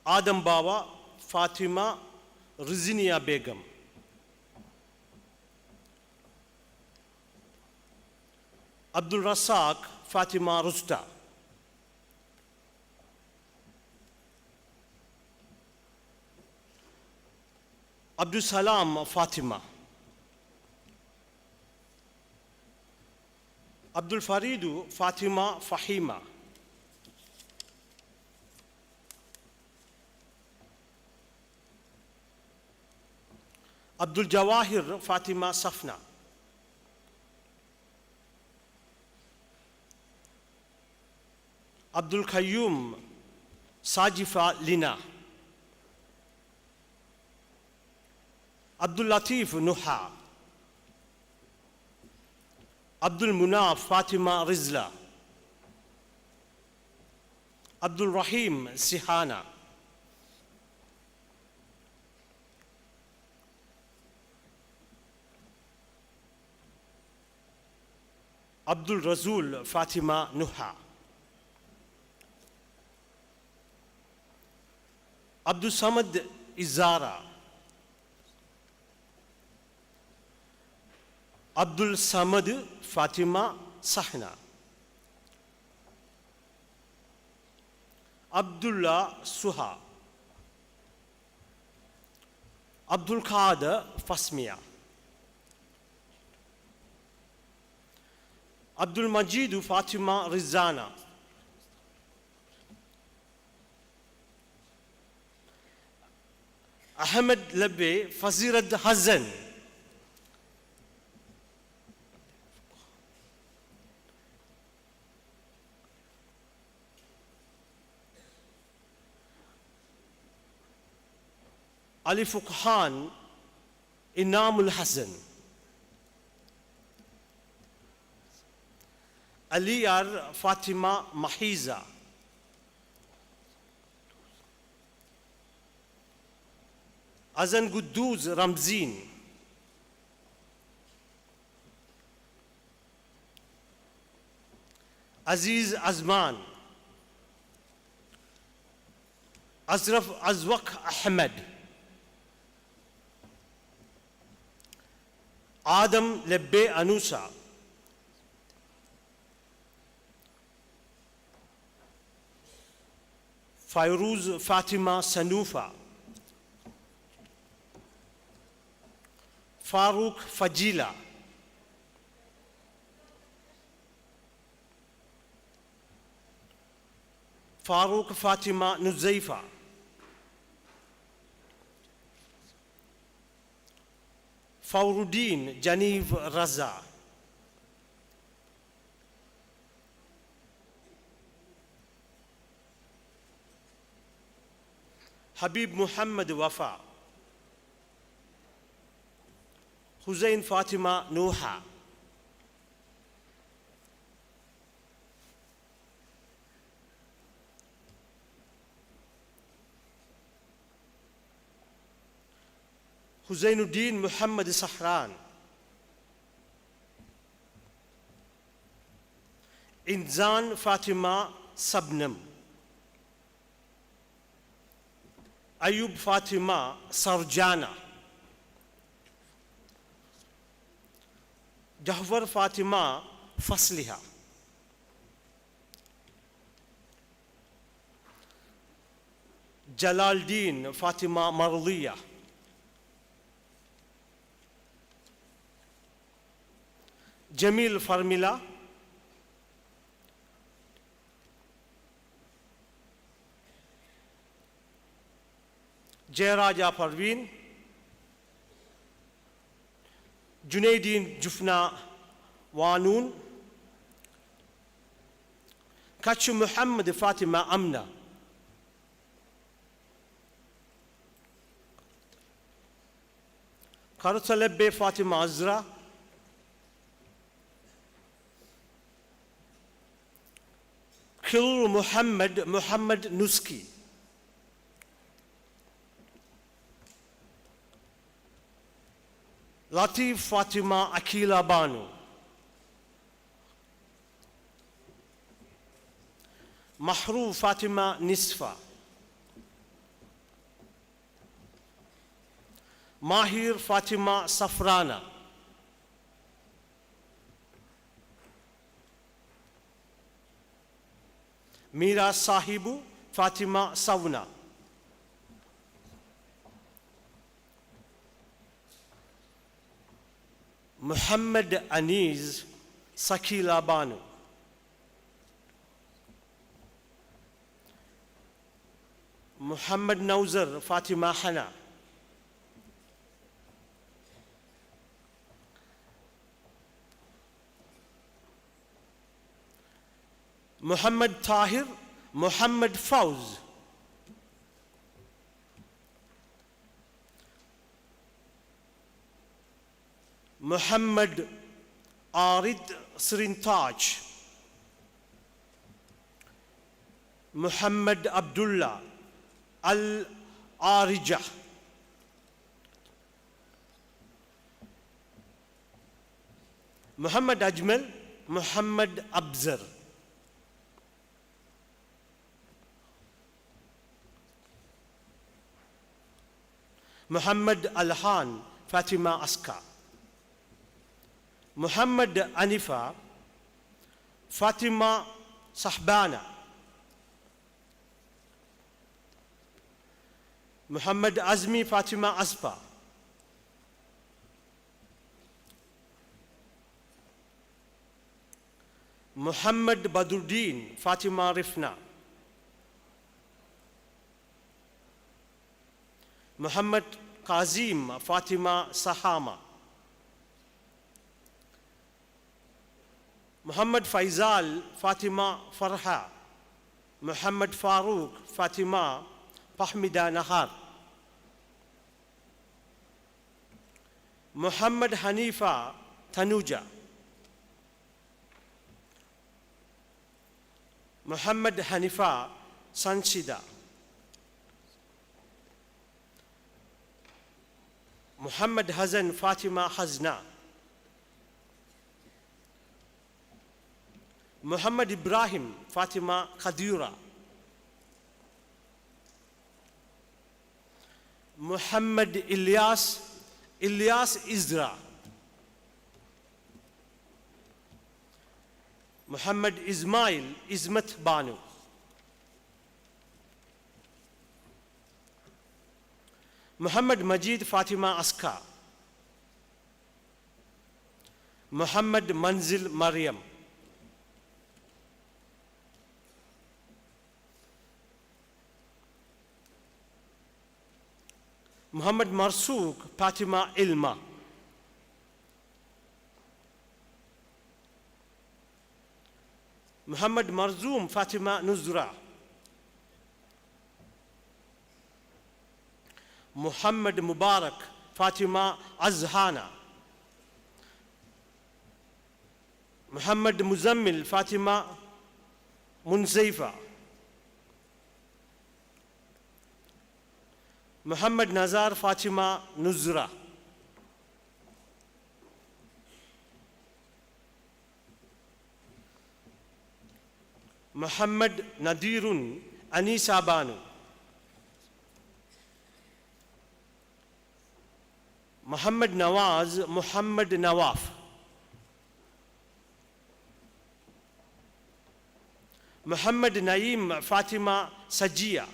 Adam Baba Fatima Rizinia Begum. Abdul Rasak Fatima Rusta. Abdul Salam Fatima. Abdul Faridu Fatima Fahima. Abdul Jawahir Fatima Safna. Abdul Qayyum Sajifa Lina. Abdul Latif Nuha. Abdul Munaf Fatima Rizla. Abdul Rahim Sihana. Abdul Razul Fatima Nuha. Abdul Samad Izara. Abdul Samad Fatima Sahna. Abdullah Suha. Abdul Qadir Fasmiya. Abdul Majid Fatima Rizana. Ahmed Labbe Fazirad Hazan. Ali Fukhan Inamul Hassan. Aliyar Fatima Mahiza. Azan Gudduz Ramzin. Aziz Azman. Azraf Azwaq Ahmed. Adam Lebbe Anusa. Fairuz Fatima Sanufa. Farooq Fajila. Farooq Fatima Nuzaifa. Fauruddin Janiv Raza. Habib Muhammad Wafa. Hussein Fatima Nuha. Husainuddin Muhammad Sahran. Inzan Fatima Sabnam. Ayub Fatima Sarjana. Jahwar Fatima Fasliha. Jalaldin Fatima Marliya. Jamil Farmila, Jayaraja Parveen, Junaideen Jufna Wanoon, Kachu Muhammad Fatima Amna, Karutalebbe Fatima Azra, Khilru Muhammad Nuski, Latif Fatima Akila Banu, Mahru Fatima Nisfa, Mahir Fatima Safrana, Mira Sahibu Fatima Savna, Muhammad Aniz Sakila Banu, Muhammad Nauzar Fatima Hana, Muhammad Tahir Muhammad Fawz, Muhammad Arid Srintaj, Muhammad Abdullah Al Arijah, Muhammad Ajmal Muhammad Abzar, Muhammad Alhan Fatima Aska, Muhammad Anifa Fatima Sahbana, Muhammad Azmi Fatima Aspa, Muhammad Badruddin Fatima Rifna, Muhammad Kazim Fatima Sahama, Muhammad Faizal Fatima Farha, Muhammad Farooq Fatima Pahmida Nahar, Muhammad Hanifa Tanuja, Muhammad Hanifa Sanshida, Muhammad Hazan Fatima Hazna, Muhammad Ibrahim Fatima Khadira, Muhammad Ilyas Izra, Muhammad Ismail Izmat Banu, Muhammad Majid Fatima Aska, Muhammad Manzil Maryam, Muhammad Marsouk Fatima Ilma, Muhammad Marzoum Fatima Nuzra, Muhammad Mubarak Fatima Azhana, Muhammad Muzammil Fatima Munzaifa, Muhammad Nazar Fatima Nuzra, Muhammad Nadirun Anisa Banu, Muhammad Nawaz Muhammad Nawaf, Muhammad Naeem Fatima Sajia,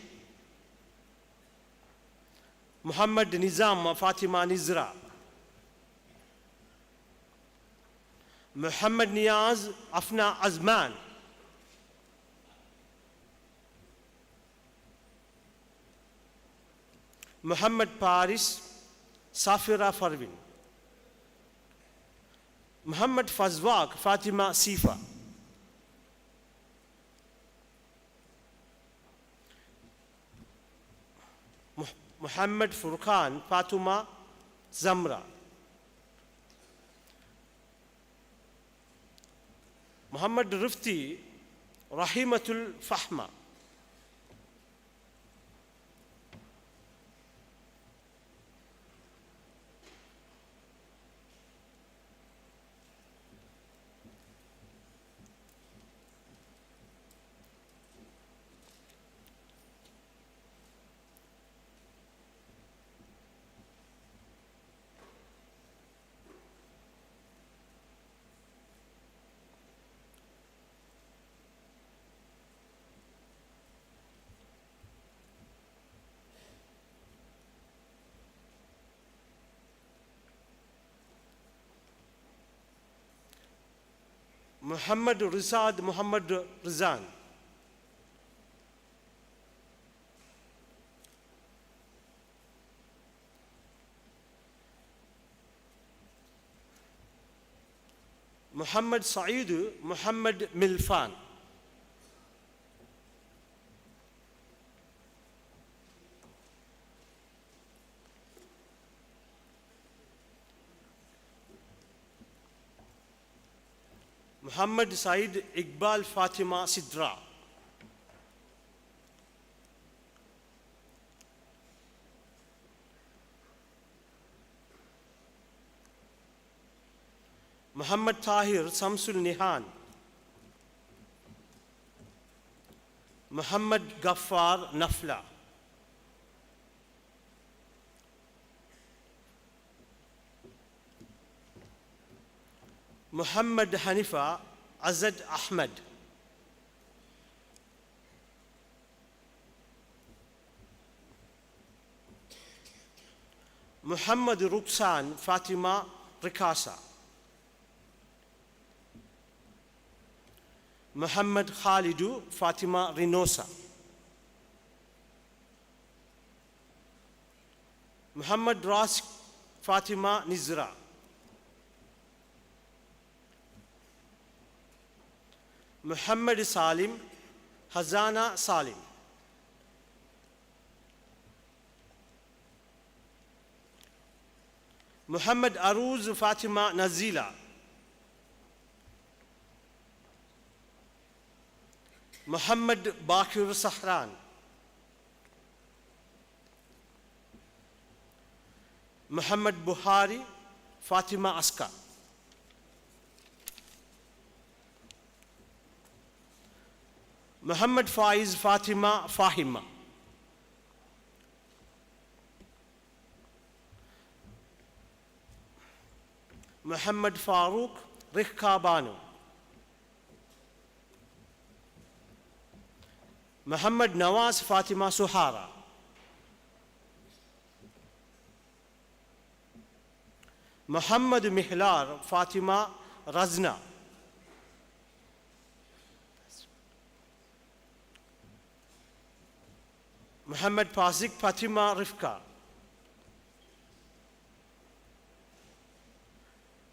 Muhammad Nizam Fatima Nizra, Muhammad Niaz Afna Azman, Muhammad Paris Safira Farvin, Muhammad Fazwaq Fatima Sifa, Muhammad Furqan Fatuma Zamra, Muhammad Rifti Rahimatul Fahma, Muhammad Rizad Muhammad Rizan, Muhammad Saeed Muhammad Milfan, Muhammad Said Iqbal Fatima Sidra, Muhammad Tahir Samsul Nihan, Muhammad Ghaffar Nafla, Muhammad Hanifa Azad Ahmed, Muhammad Ruksan Fatima Rikasa, Muhammad Khalidu Fatima Rinosa, Muhammad Rask Fatima Nizra, Muhammad Salim Hazana Salim, Muhammad Aruz Fatima Nazila, Muhammad Bakir Sahran, Muhammad Buhari Fatima Aska, Muhammad Faiz Fatima Fahima, Muhammad Farooq Rihka Banu, Muhammad Nawaz Fatima Suhara, Muhammad Mihlar Fatima Razna, Muhammad Pasik Fatima Rifka,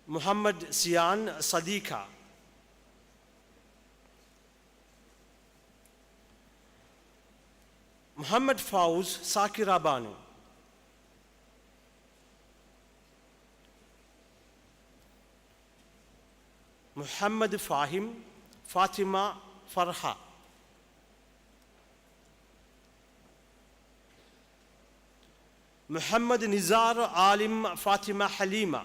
Muhammad Sian Sadiqa, Muhammad Fauz Sakira Banu, Muhammad Fahim Fatima Farha, Muhammad Nizar Alim Fatima Halima,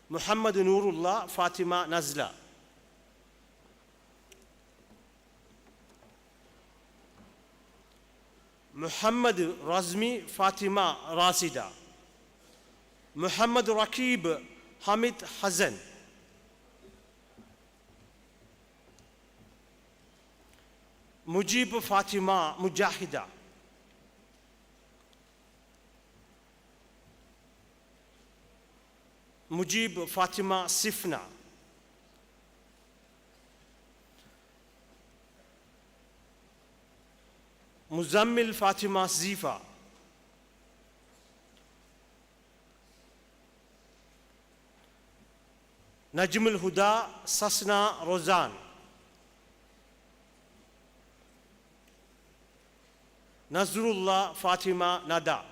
Muhammad Nurullah Fatima Nazla, Muhammad Razmi Fatima Rasida, Muhammad Rakib Hamid Hazan, Mujib Fatima Mujahida, Mujib Fatima Sifna, Muzammil Fatima Zifa, Najmul Huda Sasna Rozan, Nazrullah Fatima Nada,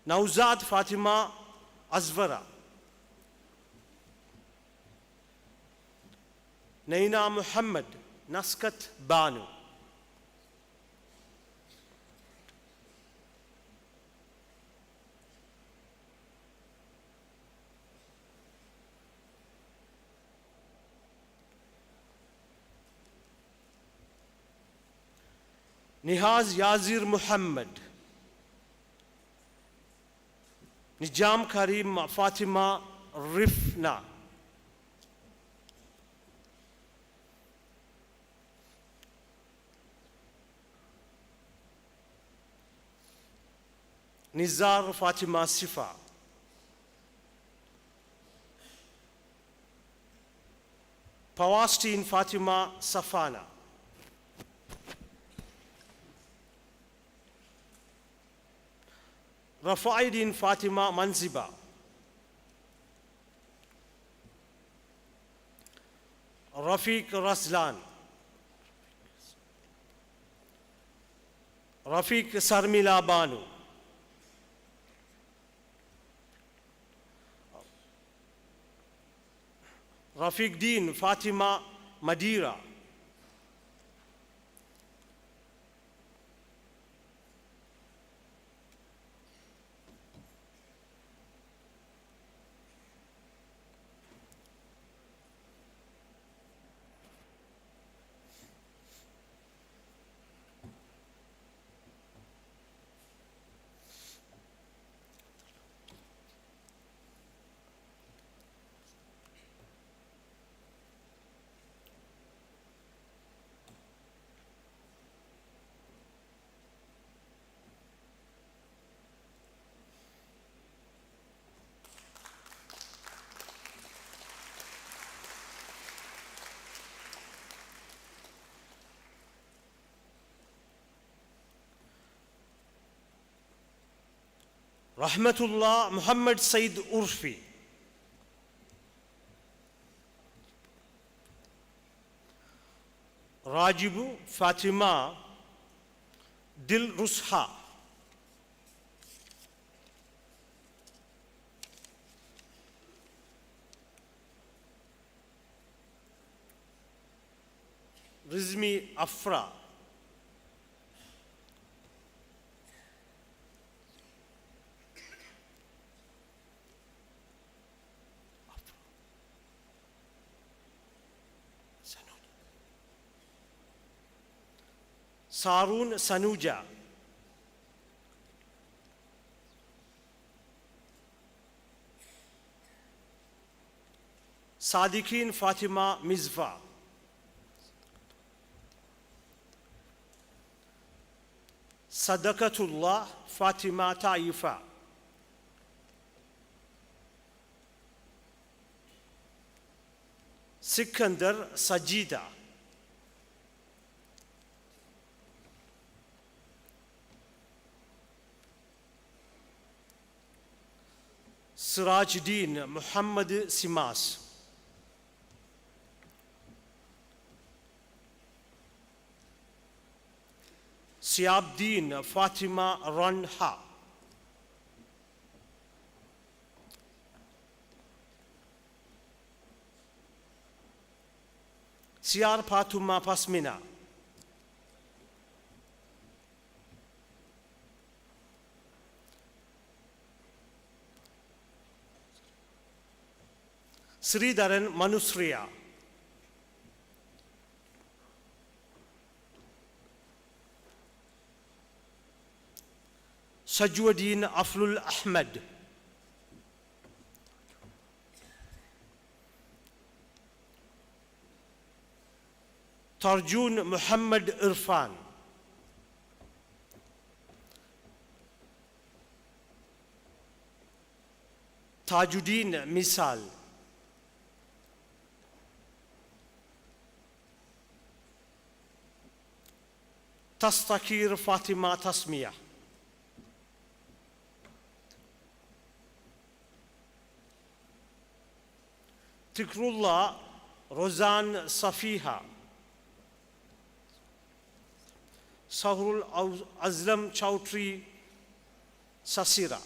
Nauzad Fatima Azvara, Naina Muhammad Naskat Banu, Nihaz Yazir Muhammad, Nijam Karim Fatima Rifna, Nizar Fatima Sifa, Pawastin Fatima Safana, Rafaidin Fatima Manziba, Rafiq Raslan, Rafiq Sarmila Banu, Rafiq Din Fatima Madira, Rahmatullah Muhammad Said Urfi, Rajibu Fatima Dil Rusha, Rizmi Afra, Sarun Sanuja, Sadiqin Fatima Mizva, Sadaqatullah Fatima Taifa, Sikandar Sajida, Sirajuddin Muhammad Simas, Siabdin Fatima Ranha, Siar Fatuma Pasmina, Sridharan Manusriya, Sajwaddin Aflul Ahmed, Tarjun Muhammad Irfan, Tajuddin Misal. Tastakir Fatima Tasmiya. Tikrullah Rozan Safiha. Sahurul Azlam Chowdhury Sasira.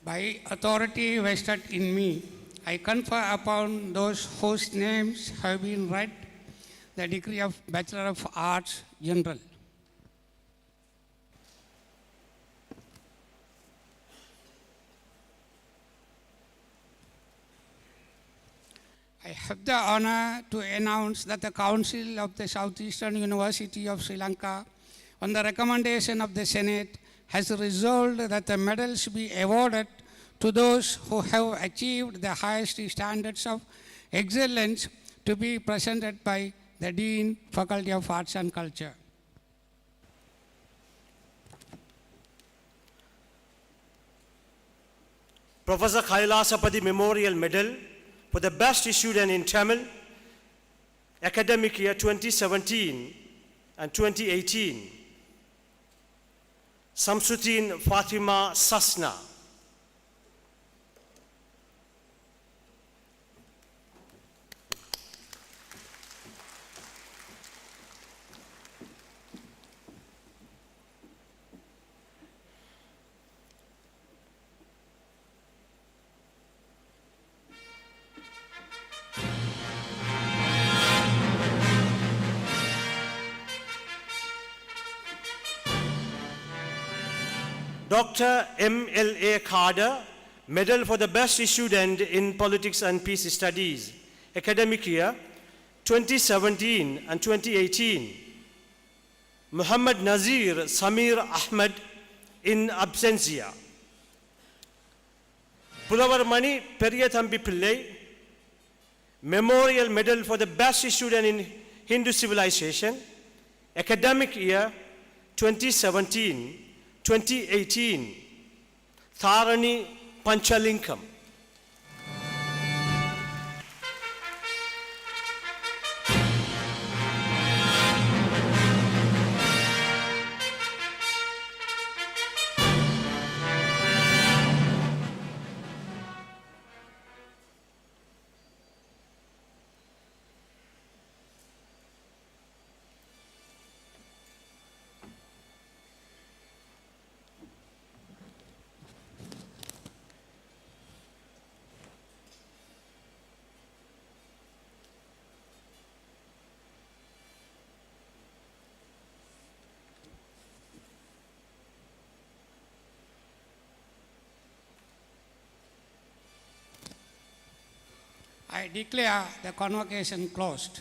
By authority vested in me, I confer upon those whose names have been read the degree of Bachelor of Arts, General. I have the honor to announce that the Council of the Southeastern University of Sri Lanka, on the recommendation of the Senate, has resolved that the medals be awarded to those who have achieved the highest standards of excellence, to be presented by the Dean, Faculty of Arts and Culture. Professor Kailasapati Memorial Medal for the best student in Tamil, academic year 2017 and 2018. Samsuddin Fatima Sasna. Dr. M.L.A. Carter, Medal for the Best Student in Politics and Peace Studies, academic year 2017 and 2018. Muhammad Nazir Samir Ahmed, in absentia. Pulavarmani Periyathambi Pillai, Memorial Medal for the Best Student in Hindu Civilization, academic year 2017 2018, Tharani Panchalinkam. I declare the convocation closed.